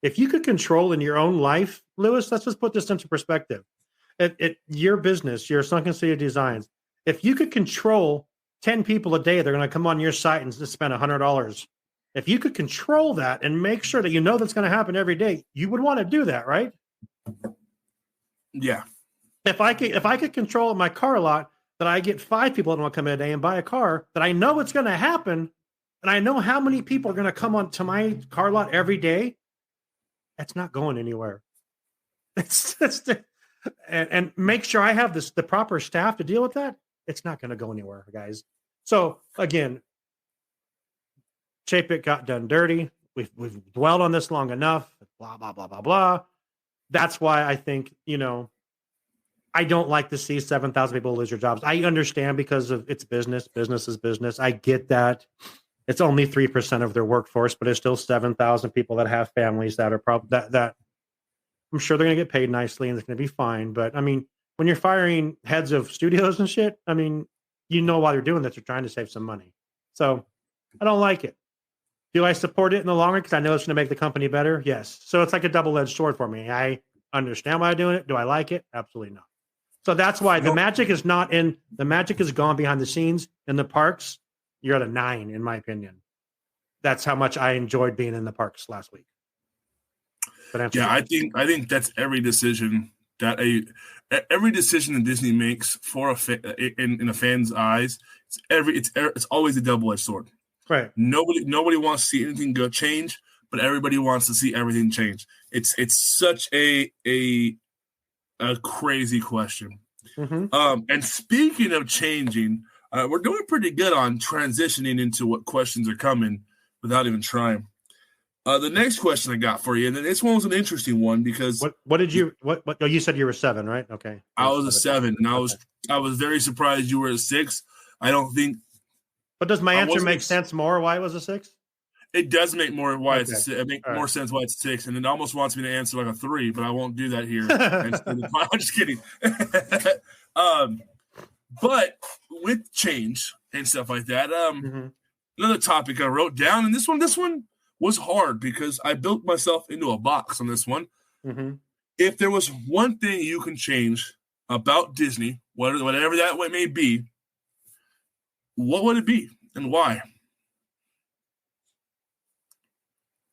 If you could control in your own life, Louis, let's just put this into perspective. Your business, your Sunken City Designs, if you could control 10 people a day, they're going to come on your site and just spend $100. If you could control that and make sure that you know that's going to happen every day, you would want to do that, right? Yeah. If I could control at my car lot that I get 5 people that want to come in a day and buy a car, that I know it's going to happen, and I know how many people are going to come on to my car lot every day, that's not going anywhere. And make sure I have the proper staff to deal with that. It's not going to go anywhere, guys. So again, Chapek got done dirty. We've dwelled on this long enough. Blah blah blah blah blah. That's why I think, I don't like to see 7,000 people lose their jobs. I understand because of it's business. Business is business. I get that. It's only 3% of their workforce, but it's still 7,000 people that have families that are that I'm sure they're going to get paid nicely and it's going to be fine. But I mean, when you're firing heads of studios and shit, I mean, why they're doing this. They're trying to save some money. So I don't like it. Do I support it in the long run because I know it's going to make the company better? Yes. So it's like a double-edged sword for me. I understand why I'm doing it. Do I like it? Absolutely not. So that's why the magic is not in – the magic is gone behind the scenes. In the parks, you're at a 9, in my opinion. That's how much I enjoyed being in the parks last week. Yeah, I think that's every decision that every decision that Disney makes for in a fan's eyes. It's always a double-edged sword. Right. Nobody wants to see anything change, but everybody wants to see everything change. It's such a crazy question. Mm-hmm. And speaking of changing, we're doing pretty good on transitioning into what questions are coming without even trying. The next question I got for you, and this one was an interesting one because what did you oh, you said you were 7, right? Okay. I was a 7, and I was very surprised you were a 6. I don't think. But does my answer make sense more? Why it was a 6? It does make more why it's a 6. It makes more sense why it's a 6, and it almost wants me to answer like a 3, but I won't do that here. I'm just kidding. But with change and stuff like that, another topic I wrote down, and this one was hard because I built myself into a box on this one. Mm-hmm. If there was one thing you can change about Disney, whatever that may be, what would it be and why?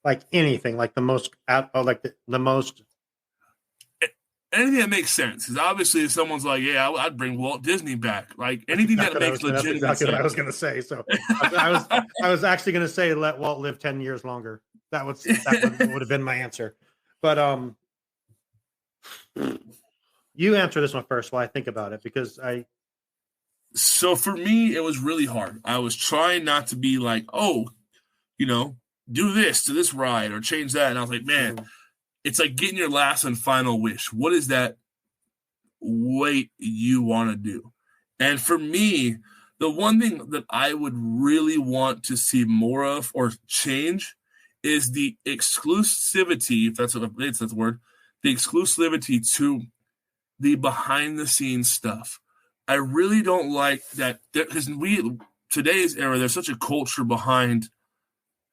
Like anything, like the most, the most. Anything that makes sense. Because obviously, if someone's like, "Yeah, I'd bring Walt Disney back," like anything that makes legitimate sense. What I was going to say. So I was actually going to say let Walt live 10 years longer. That would have been my answer. But you answer this one first while I think about it because So for me, it was really hard. I was trying not to be like, do this to this ride or change that. And I was like, man, it's like getting your last and final wish. What is that wait you want to do? And for me, the one thing that I would really want to see more of or change is the exclusivity, if that's the word, the exclusivity to the behind the scenes stuff. I really don't like that because today's era, there's such a culture behind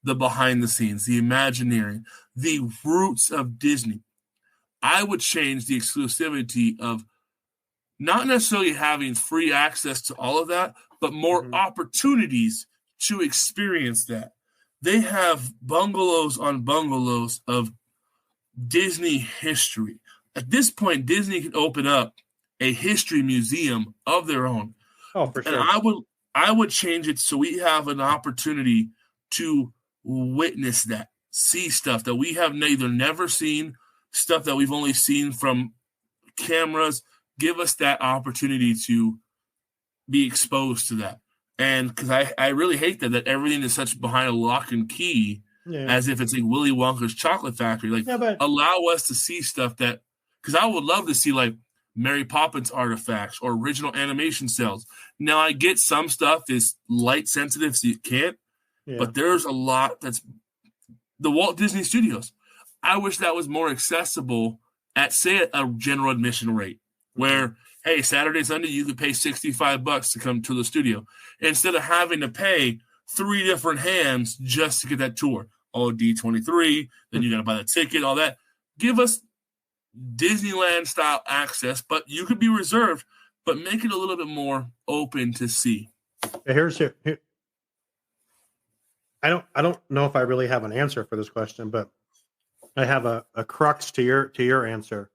the scenes, the Imagineering, the roots of Disney. I would change the exclusivity of not necessarily having free access to all of that, but more opportunities to experience that. They have bungalows on bungalows of Disney history. At this point, Disney can open up a history museum of their own. Oh, for sure. And I would change it so we have an opportunity to witness that, see stuff that we have never seen, stuff that we've only seen from cameras. Give us that opportunity to be exposed to that. And because I really hate that everything is such behind a lock and key, as if it's like Willy Wonka's chocolate factory. Allow us to see stuff that, because I would love to see like Mary Poppins artifacts or original animation cells. Now I get some stuff is light sensitive, so you can't. Yeah. But there's a lot that's the Walt Disney Studios. I wish that was more accessible at, say, a general admission rate where, hey, Saturday, Sunday, you could pay $65 to come to the studio instead of having to pay 3 different hands just to get that tour. Oh, D23, then you got to buy the ticket, all that. Give us Disneyland-style access, but you could be reserved, but make it a little bit more open to see. Here. I don't know if I really have an answer for this question, but I have a crux to your answer.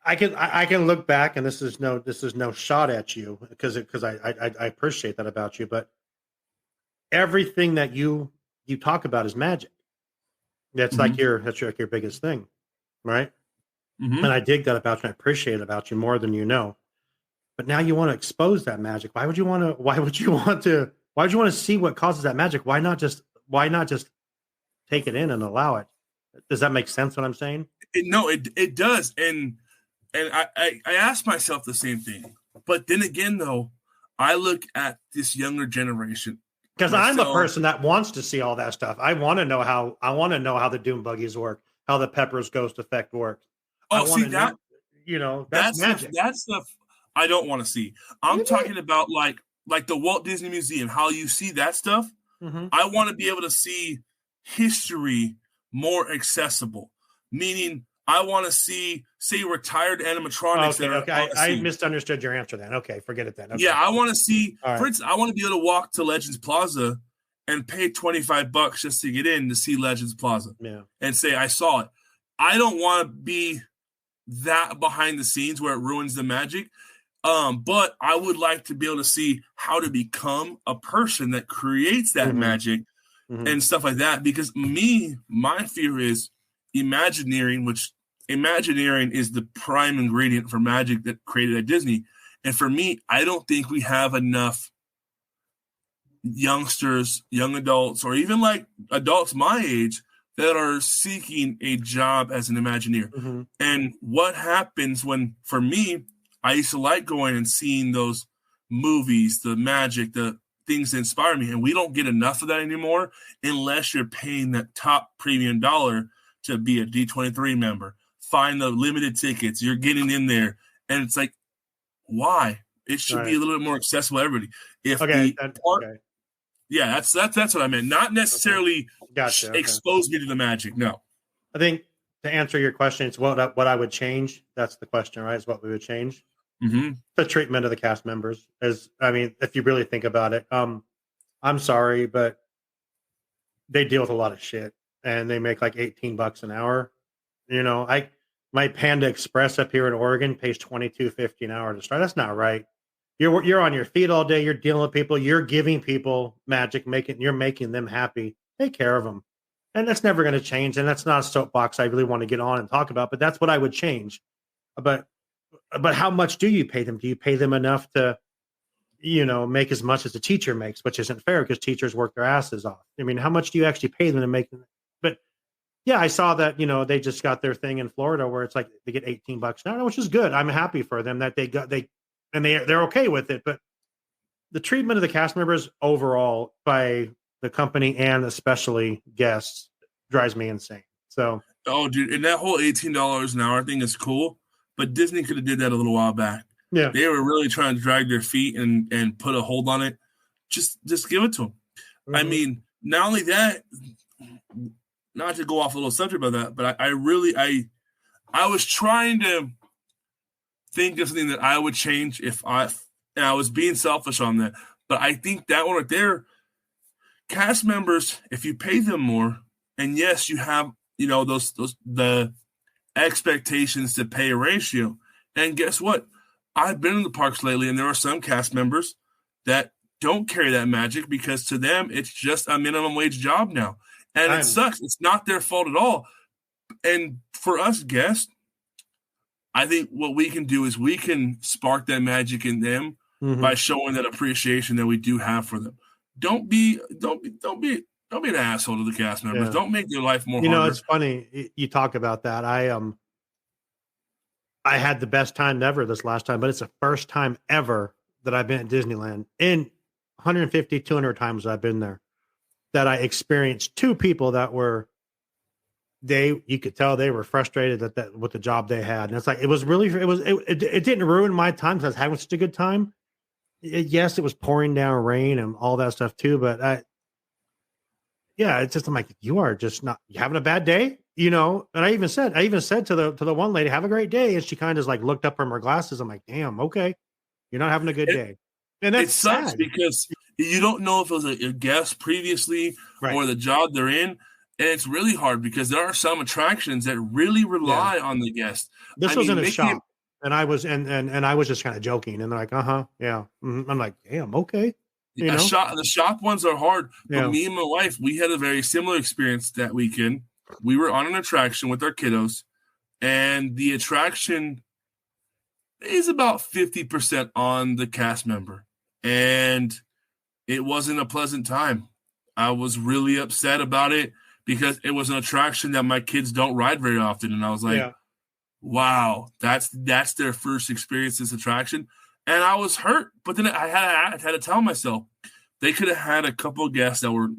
I can look back, and this is no shot at you because I appreciate that about you, but everything that you talk about is magic. That's like your biggest thing, right? Mm-hmm. And I dig that about you. I appreciate it about you more than you know. But now you want to expose that magic. Why would you want to see what causes that magic? Why not just take it in and allow it? Does that make sense what I'm saying? It does. And I ask myself the same thing. But then again, though, I look at this younger generation. Because I'm a person that wants to see all that stuff. I want to know how the doom buggies work, how the Pepper's ghost effect works. Oh, see that? That's magic. That's the I don't want to see. I'm talking about like the Walt Disney Museum, how you see that stuff. Mm-hmm. I want to be able to see history more accessible. Meaning, I want to see, say, retired animatronics. Okay. I misunderstood your answer then. Okay, forget it then. Okay. Yeah, I want to see. All right. For instance, I want to be able to walk to Legends Plaza and pay $25 just to get in to see Legends Plaza. Yeah. And say I saw it. I don't want to be that behind the scenes where it ruins the magic. But I would like to be able to see how to become a person that creates that magic and stuff like that. Because my fear is Imagineering, which Imagineering is the prime ingredient for magic that created at Disney. And for me, I don't think we have enough youngsters, young adults, or even like adults my age that are seeking a job as an Imagineer. Mm-hmm. And what happens when, for me, I used to like going and seeing those movies, the magic, the things that inspire me. And we don't get enough of that anymore unless you're paying that top premium dollar to be a D23 member. Find the limited tickets. You're getting in there. And it's like, why? It should be a little bit more accessible to everybody. Yeah, that's what I meant. Not necessarily expose me to the magic. No. I think to answer your question, it's what I would change. That's the question, right? Is what we would change. Mm-hmm. The treatment of the cast members if you really think about it, I'm sorry, but they deal with a lot of shit and they make like $18 an hour. My Panda Express up here in Oregon pays $22.50 an hour to start. That's not right. You're on your feet all day. You're dealing with people. You're giving people magic, you're making them happy. Take care of them. And that's never going to change. And that's not a soapbox I really want to get on and talk about, but that's what I would change. But how much do you pay them? Do you pay them enough to, make as much as a teacher makes, which isn't fair because teachers work their asses off. I mean, how much do you actually pay them to make them? But yeah, I saw that, they just got their thing in Florida where it's like they get $18 an hour, which is good. I'm happy for them that they're okay with it. But the treatment of the cast members overall by the company and especially guests drives me insane. So, dude, and that whole $18 an hour thing is cool, but Disney could have did that a little while back. Yeah, they were really trying to drag their feet and put a hold on it. Just give it to them. Mm-hmm. I mean, not only that, not to go off a little subject about that, but I was trying to think of something that I would change if I was being selfish on that. But I think that one right there, cast members, if you pay them more, and yes, you have, the expectations to pay ratio. And guess what? I've been in the parks lately, and there are some cast members that don't carry that magic because to them, it's just a minimum wage job now. And it sucks. It's not their fault at all. And for us guests, I think what we can do is we can spark that magic in them by showing that appreciation that we do have for them. Don't be an asshole to the cast members. Yeah. Don't make their life more harder. It's funny you talk about that. I had the best time ever this last time, but it's the first time ever that I've been at Disneyland in 150, 200 times I've been there that I experienced two people that were you could tell they were frustrated that with the job they had. And it's like, it didn't ruin my time because I was having such a good time. Yes, it was pouring down rain and all that stuff too. But it's just, I'm like, you are just not, you having a bad day, and I even said to the one lady, have a great day. And she kind of just like looked up from her glasses. I'm like, damn, okay. You're not having a good day. And that's it sucks sad. because you don't know if it was a guest previously or the job they're in. And it's really hard because there are some attractions that really rely on the guest. This was in a shop, and I was and I was just kind of joking, and they're like, yeah. Mm-hmm. I'm like, damn, okay. The shop ones are hard. But me and my wife, we had a very similar experience that weekend. We were on an attraction with our kiddos, and the attraction is about 50% on the cast member. And it wasn't a pleasant time. I was really upset about it because it was an attraction that my kids don't ride very often. And I was like, wow, that's their first experience this attraction. And I was hurt. But then I had to tell myself they could have had a couple of guests that were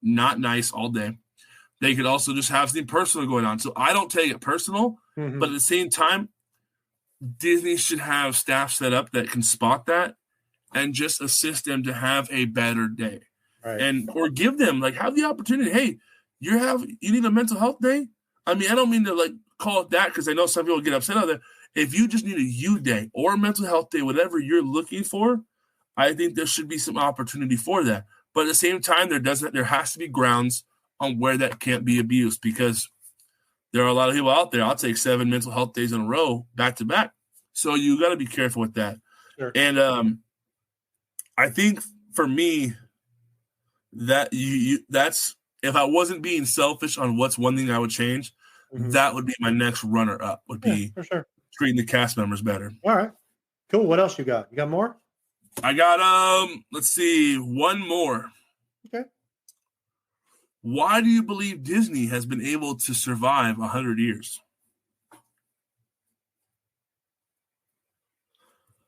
not nice all day. They could also just have something personal going on. So I don't take it personal. Mm-hmm. But at the same time, Disney should have staff set up that can spot that and just assist them to have a better day. Right. And or give them, like, have the opportunity. Hey, you need a mental health day? I mean, I don't mean to like call it that because I know some people get upset on that. If you just need a you day or a mental health day, whatever you're looking for, I think there should be some opportunity for that. But at the same time, there has to be grounds on where that can't be abused because there are a lot of people out there. I'll take 7 mental health days in a row back to back. So you got to be careful with that. Sure. And I think for me that that's if I wasn't being selfish on what's one thing I would change, that would be my next runner up. Would be for sure treating the cast members better. All right, cool. What else you got? You got more? I got let's see, one more. Okay. Why do you believe Disney has been able to survive 100 years?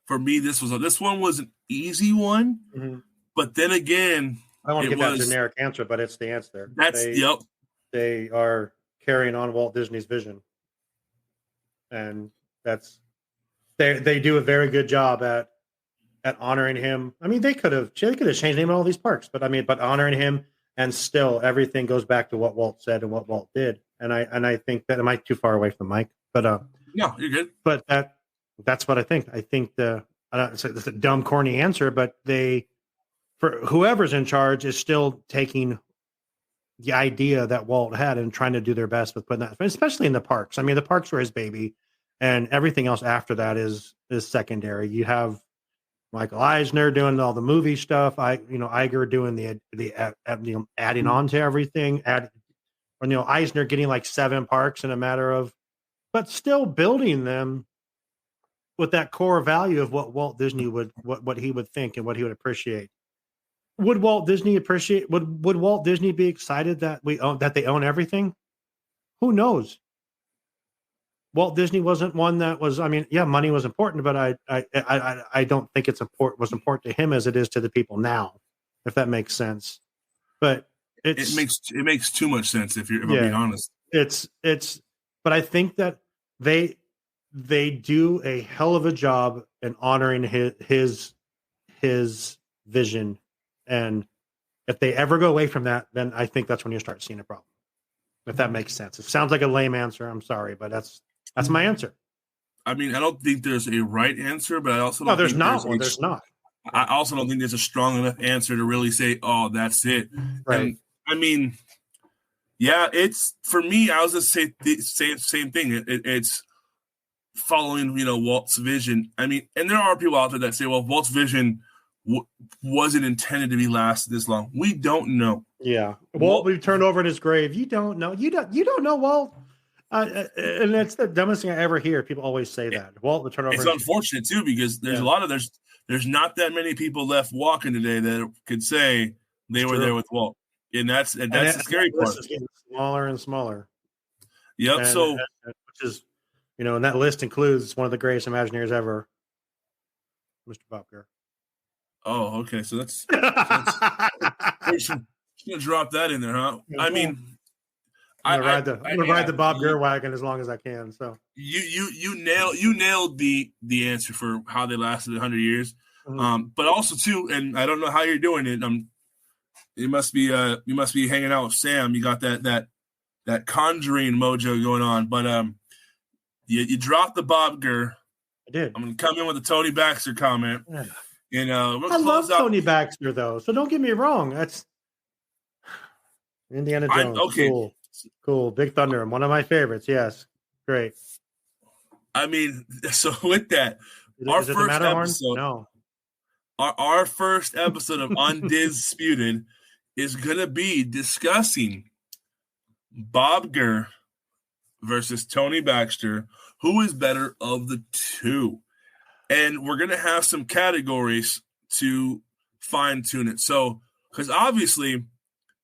For me, this one was an easy one, but then again, I want to give that generic answer, but it's the answer. Yep. They are carrying on Walt Disney's vision, and they do a very good job at honoring him. I mean, they could have changed the name of all these parks, but honoring him, and still everything goes back to what Walt said and what Walt did. And I think that, am I too far away from the mic? But no, you're good. But that's what I think. I think it's a dumb, corny answer, but for whoever's in charge is still taking the idea that Walt had and trying to do their best with putting that, especially in the parks. I mean, the parks were his baby, and everything else after that is secondary. You have Michael Eisner doing all the movie stuff. Iger doing the adding on to everything. Eisner getting like 7 parks in a matter of, but still building them with that core value of what Walt Disney what he would think and what he would appreciate. Would Walt Disney would Walt Disney be excited that they own everything? Who knows? Walt Disney wasn't one that was, money was important, but I don't think was important to him as it is to the people now, if that makes sense. But it makes too much sense if I'm being honest. But I think that they do a hell of a job in honoring his vision. And if they ever go away from that, then I think that's when you start seeing a problem. If that makes sense. It sounds like a lame answer. I'm sorry, but that's my answer. I mean, I don't think there's a right answer, but I also don't there's not one. There's not. I also don't think there's a strong enough answer to really say, oh, that's it. Right. And I mean, yeah, it's for me, I was just say the same thing. It's following, Walt's vision. I mean, and there are people out there that say, well, Walt's vision wasn't intended to be last this long. We don't know. Yeah. Walt will be turned over in his grave. You don't know. You don't know Walt. And that's the dumbest thing I ever hear. People always say that. Walt will turn over. It's unfortunate too, because there's a lot of there's not that many people left walking today that could say they were there with Walt. And that's the scary part. List is getting smaller and smaller. Yep. Which is, and that list includes one of the greatest Imagineers ever, Mr. Bob Gurr. Oh, okay. So that's gonna drop that in there, huh? I mean, I'm gonna ride the Bob Gurr wagon as long as I can. So you nailed the answer for how they lasted 100 years. Mm-hmm. But also too, and I don't know how you're doing it. You must be hanging out with Sam. You got that Conjuring mojo going on. But you dropped the Bob Gurr. I did. I'm going to come in with a Tony Baxter comment. Yeah. We'll I love close out. Tony Baxter, though, so don't get me wrong. That's Indiana Jones. Okay. Cool. Big Thunder, one of my favorites. Yes, great. I mean, so with that, Is it the Matterhorn? No. Our first episode of Undisputed is going to be discussing Bob Gurr versus Tony Baxter, who is better of the two. And we're going to have some categories to fine-tune it. So, because obviously,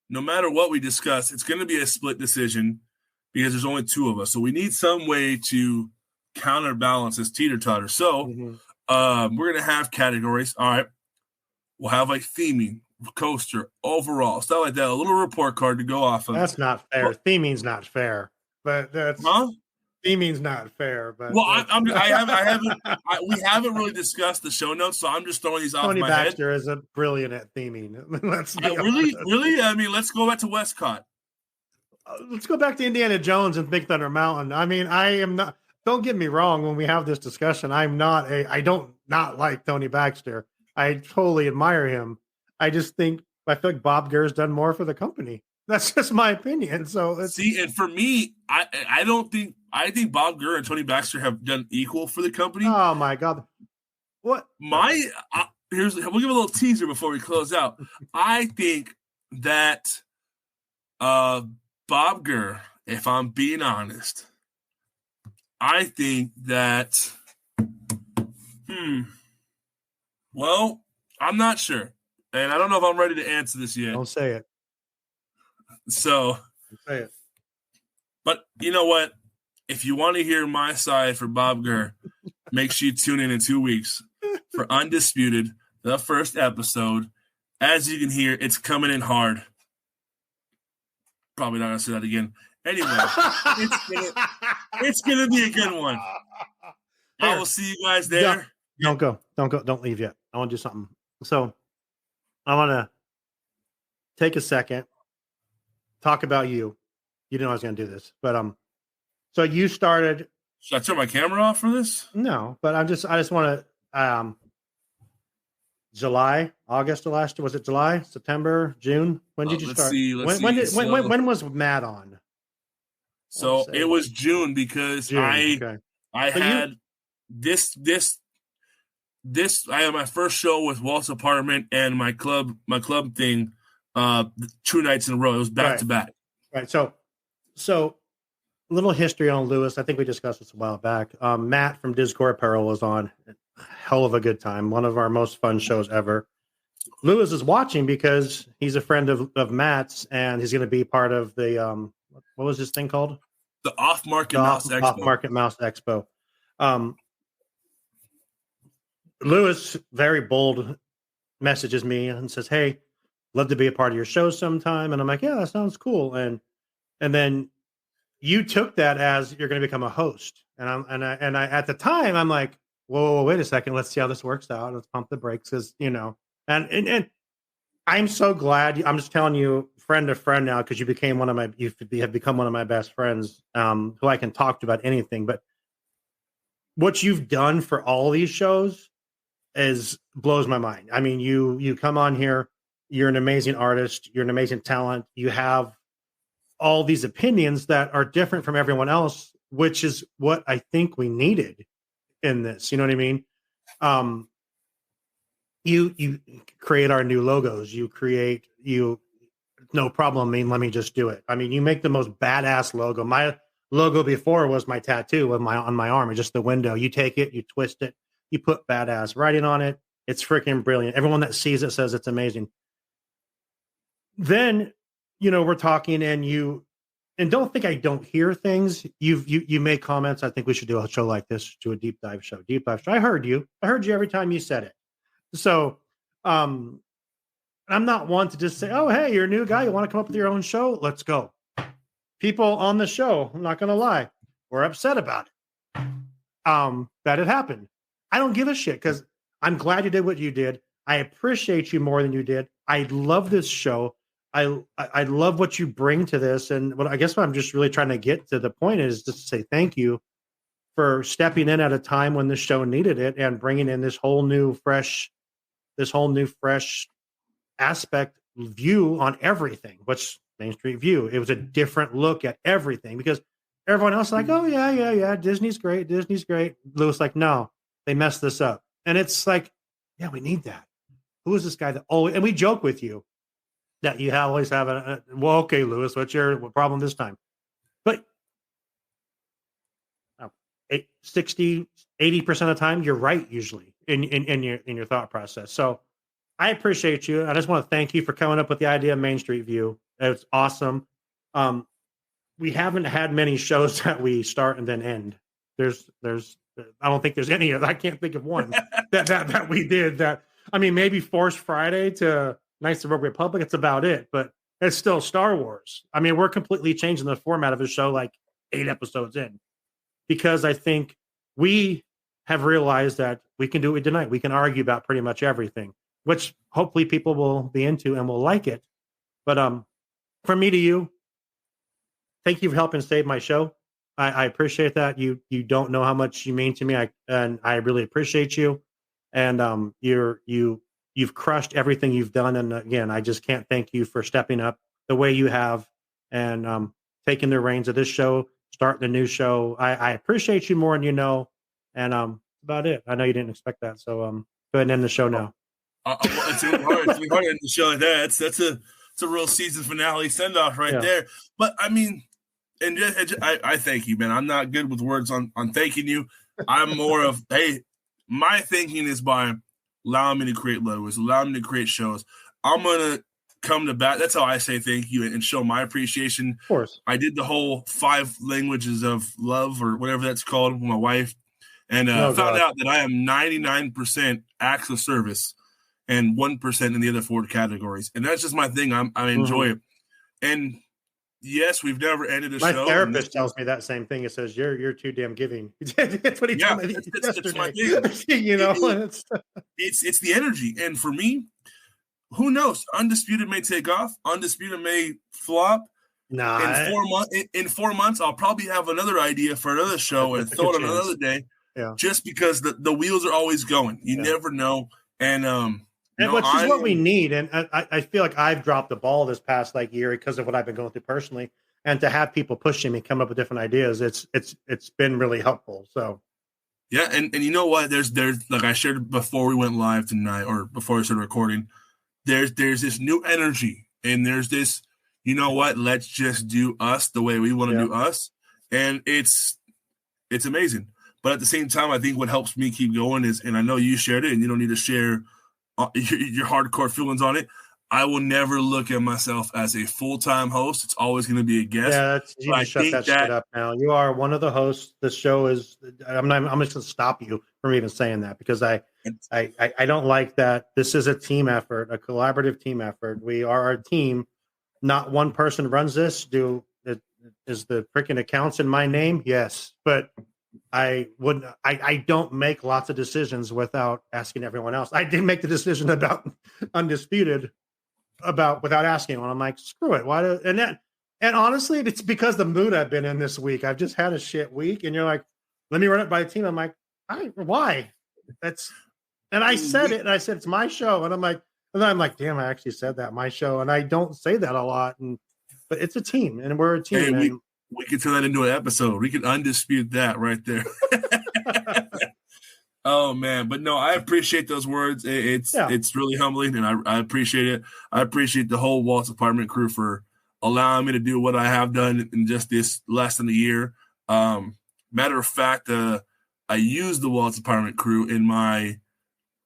no matter what we discuss, it's going to be a split decision because there's only two of us. So we need some way to counterbalance this teeter-totter. So we're going to have categories. All right. We'll have like theming, coaster, overall, stuff like that. A little report card to go off of. That's not fair. Theming's not fair. But that's theming's not fair. But well, we haven't really discussed the show notes, so I'm just throwing these off my head. Tony Baxter is a brilliant at theming. Really? I mean, let's go back to Westcott. Let's go back to Indiana Jones and Big Thunder Mountain. I mean, I am not. Don't get me wrong. When we have this discussion, I don't not like Tony Baxter. I totally admire him. I feel like Bob Gurr's done more for the company. That's just my opinion. So and for me, I think Bob Gurr and Tony Baxter have done equal for the company. Oh my God. What? We'll give a little teaser before we close out. I think that Bob Gurr, if I'm being honest, I think that well, I'm not sure. And I don't know if I'm ready to answer this yet. Don't say it. So, say it. But you know what? If you want to hear my side for Bob Gurr, make sure you tune in 2 weeks for Undisputed, the first episode. As you can hear, it's coming in hard. Probably not going to say that again. Anyway, it's gonna be a good one. I will see you guys there. Don't go. Don't leave yet. I want to do something. So I want to take a second, talk about you. You didn't know I was going to do this, but so you started. Should I turn my camera off for this? No, but I just want to. July, August of last year. Was it July, September, June? When did you start? When was Matt on? So it was June because I had this. I had my first show with Walts Apartment and my club thing, 2 nights in a row. It was back to back. Right. So a little history on Louis. I think we discussed this a while back. Matt from Discord Apparel was on. Hell of a good time. One of our most fun shows ever. Louis is watching because he's a friend of Matt's, and he's going to be part of the what was this thing called? The Off-Market Mouse Expo. Off-Market Mouse Expo. Louis, very bold, messages me and says, "Hey, love to be a part of your show sometime." And I'm like, "Yeah, that sounds cool." And then you took that as you're going to become a host. And I at the time I'm like, whoa, wait a second, let's see how this works out. Let's pump the brakes, because and I'm so glad. I'm just telling you, friend to friend now, because you have become one of my best friends, who I can talk to about anything. But what you've done for all these shows blows my mind. I mean, you come on here, you're an amazing artist, you're an amazing talent. You have all these opinions that are different from everyone else, which is what I think we needed in this. You know what I mean? You create our new logos. No problem. I mean, let me just do it. I mean, you make the most badass logo. My logo before was my tattoo on my arm, and just the window. You take it, you twist it, you put badass writing on it. It's freaking brilliant. Everyone that sees it says it's amazing. Then, we're talking, and don't think I don't hear things. You make comments. I think we should do a show like this, do a deep dive show. I heard you every time you said it. So, I'm not one to just say, "Oh, hey, you're a new guy. You want to come up with your own show? Let's go." People on the show, I'm not going to lie, were upset about it. That it happened. I don't give a shit, because I'm glad you did what you did. I appreciate you more than you did. I love this show. I love what you bring to this. And I guess what I'm just really trying to get to the point is just to say thank you for stepping in at a time when the show needed it and bringing in this whole new fresh aspect view on everything. What's Main Street View? It was a different look at everything because everyone else is like, oh yeah, Disney's great. Louis like, no, they messed this up. And it's like, yeah, we need that. Who is this guy that always, and we joke with you that you always have well, okay, Louis, what's your problem this time? But 60, 80% of the time, you're right usually in your thought process. So I appreciate you. I just want to thank you for coming up with the idea of Main Street View. It's awesome. We haven't had many shows that we start and then end. There's I don't think there's any. I can't think of one that we did. That I mean, maybe Force Friday to Knights of the Rogue Republic. It's about it, but it's still Star Wars. I mean, we're completely changing the format of the show like 8 episodes in, because I think we have realized that we can do it tonight. We can argue about pretty much everything, which hopefully people will be into and will like it. But from me to you, thank you for helping save my show. I appreciate that. You don't know how much you mean to me. I really appreciate you. And you've crushed everything you've done. And again, I just can't thank you for stepping up the way you have and taking the reins of this show, starting a new show. I appreciate you more than you know. And about it. I know you didn't expect that. So go ahead and end the show now. It's hard to end the show like that. It's a real season finale send off right there. But I mean, and I thank you, man. I'm not good with words on thanking you. I'm more of, hey, my thinking is by allowing me to create logos, allowing me to create shows. I'm gonna come to bat. That's how I say thank you and show my appreciation. Of course, I did the whole 5 languages of love or whatever that's called with my wife, and found out that I am 99% acts of service and 1% in the other 4 categories. And that's just my thing. I enjoy it. And yes, we've never ended a show. My therapist tells me that same thing. It says, you're too damn giving. That's what he told me yesterday. My thing. You know, it's the energy. And for me, who knows? Undisputed may take off. Undisputed may flop. Nah. In 4 months, I'll probably have another idea for another show and throw it on another day. Yeah. Just because the wheels are always going. You never know. And which is what we need. And I feel like I've dropped the ball this past year because of what I've been going through personally. And to have people pushing me, come up with different ideas, it's been really helpful. So yeah, and you know what? There's like I shared before we went live tonight, or before I started recording, there's this new energy, and there's this, you know what? Let's just do us the way we want to do us. And it's amazing. But at the same time, I think what helps me keep going is, and I know you shared it, and you don't need to share your hardcore feelings on it. I will never look at myself as a full-time host. It's always going to be a guest. Yeah, you need to shut that shit up now. You are one of the hosts. The show is. I'm just going to stop you from even saying that, because I don't like that. This is a team effort, a collaborative team effort. We are a team. Not one person runs this. Is the freaking accounts in my name? Yes, but I don't make lots of decisions without asking everyone else. I did make the decision about Undisputed without asking anyone. I'm like, screw it. And honestly, it's because the mood I've been in this week. I've just had a shit week, and you're like, let me run it by the team. I'm like, why? And I said it, and I said it's my show, and then I'm like, damn, I actually said that, my show, and I don't say that a lot, but it's a team, and we're a team. Hey, we can turn that into an episode. We can undispute that right there. Oh man, but no, I appreciate those words. It's really humbling, and I appreciate it. I appreciate the whole Walts Apartment crew for allowing me to do what I have done in just this less than a year. Matter of fact, I used the Walts Apartment crew in my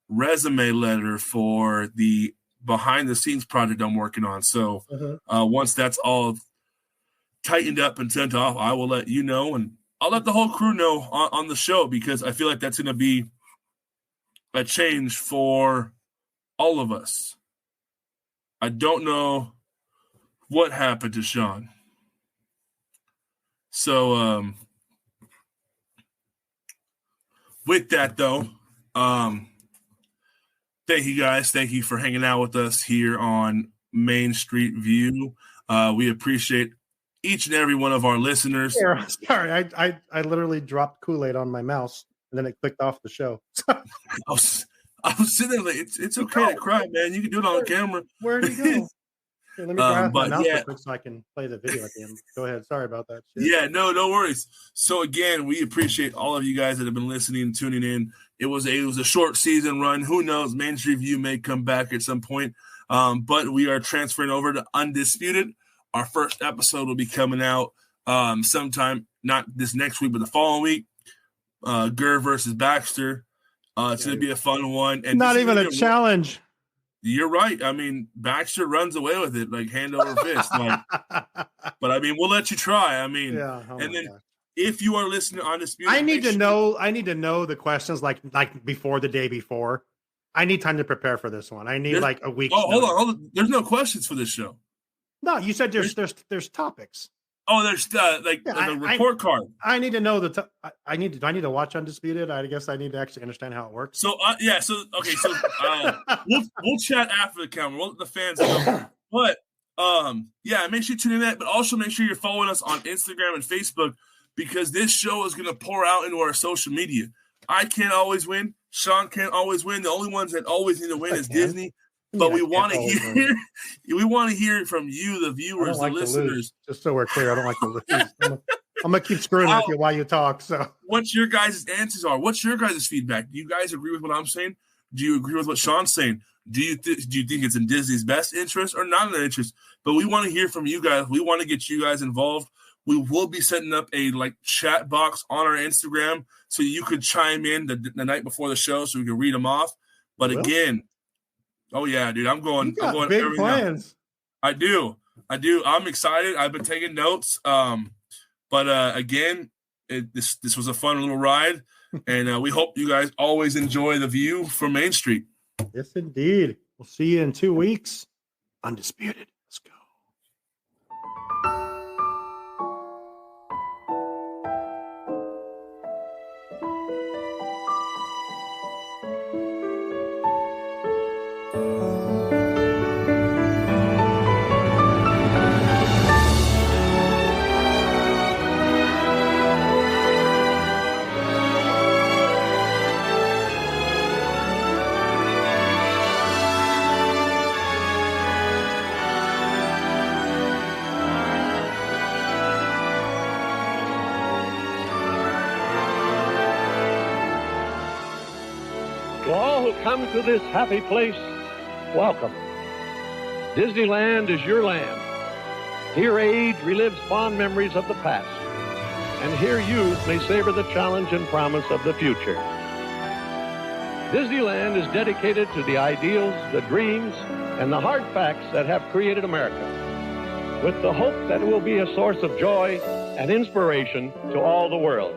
resume letter for the behind the scenes project I'm working on. So once that's all tightened up and sent off, I will let you know, and I'll let the whole crew know on the show, because I feel like that's going to be a change for all of us. I don't know what happened to Shawn. So with that though, thank you guys. Thank you for hanging out with us here on Main Street View. We appreciate each and every one of our listeners. Sorry, I literally dropped Kool-Aid on my mouse and then it clicked off the show. I was sitting there like, it's okay to cry, man. You can do it on camera. Where'd he go? Here, let me grab my mouse yeah. real quick so I can play the video at the end. Go ahead. Sorry about that. Shit. Yeah, no worries. So again, we appreciate all of you guys that have been listening and tuning in. It was a short season run. Who knows? Main Street View may come back at some point. But we are transferring over to Undisputed. Our first episode will be coming out sometime, not this next week, but the following week. Gurr versus Baxter. It's going to be a fun one. And not even a challenge. You're right. I mean, Baxter runs away with it like hand over fist. Like, but I mean, we'll let you try. I mean, yeah. And then if you are listening to Undisputed, I need to know the questions like before the day before. I need time to prepare for this one. I need like a week. Oh, hold on. There's no questions for this show. No, you said there's topics. Oh, there's the report card. I need to know do I need to watch Undisputed? I guess I need to actually understand how it works. So we'll chat after the camera. We'll let the fans know. But make sure you tune in that. But also make sure you're following us on Instagram and Facebook because this show is going to pour out into our social media. I can't always win. Shawn can't always win. The only ones that always need to win is Disney. But we want to hear from you, the viewers, the listeners. Just so we're clear, I don't like to lose. I'm gonna keep screwing with you while you talk. So, what's your guys' answers are? What's your guys' feedback? Do you guys agree with what I'm saying? Do you agree with what Shawn's saying? Do you think it's in Disney's best interest or not in their interest? But we want to hear from you guys. We want to get you guys involved. We will be setting up a chat box on our Instagram so you could chime in the night before the show so we can read them off. But again. Oh yeah, dude! I'm going big plans. I do. I'm excited. I've been taking notes. But again, this was a fun little ride, and we hope you guys always enjoy the view from Main Street. Yes, indeed. We'll see you in 2 weeks. Undisputed. Let's go. Come to this happy place, welcome. Disneyland is your land. Here age relives fond memories of the past, and here youth may savor the challenge and promise of the future. Disneyland is dedicated to the ideals, the dreams, and the hard facts that have created America, with the hope that it will be a source of joy and inspiration to all the world.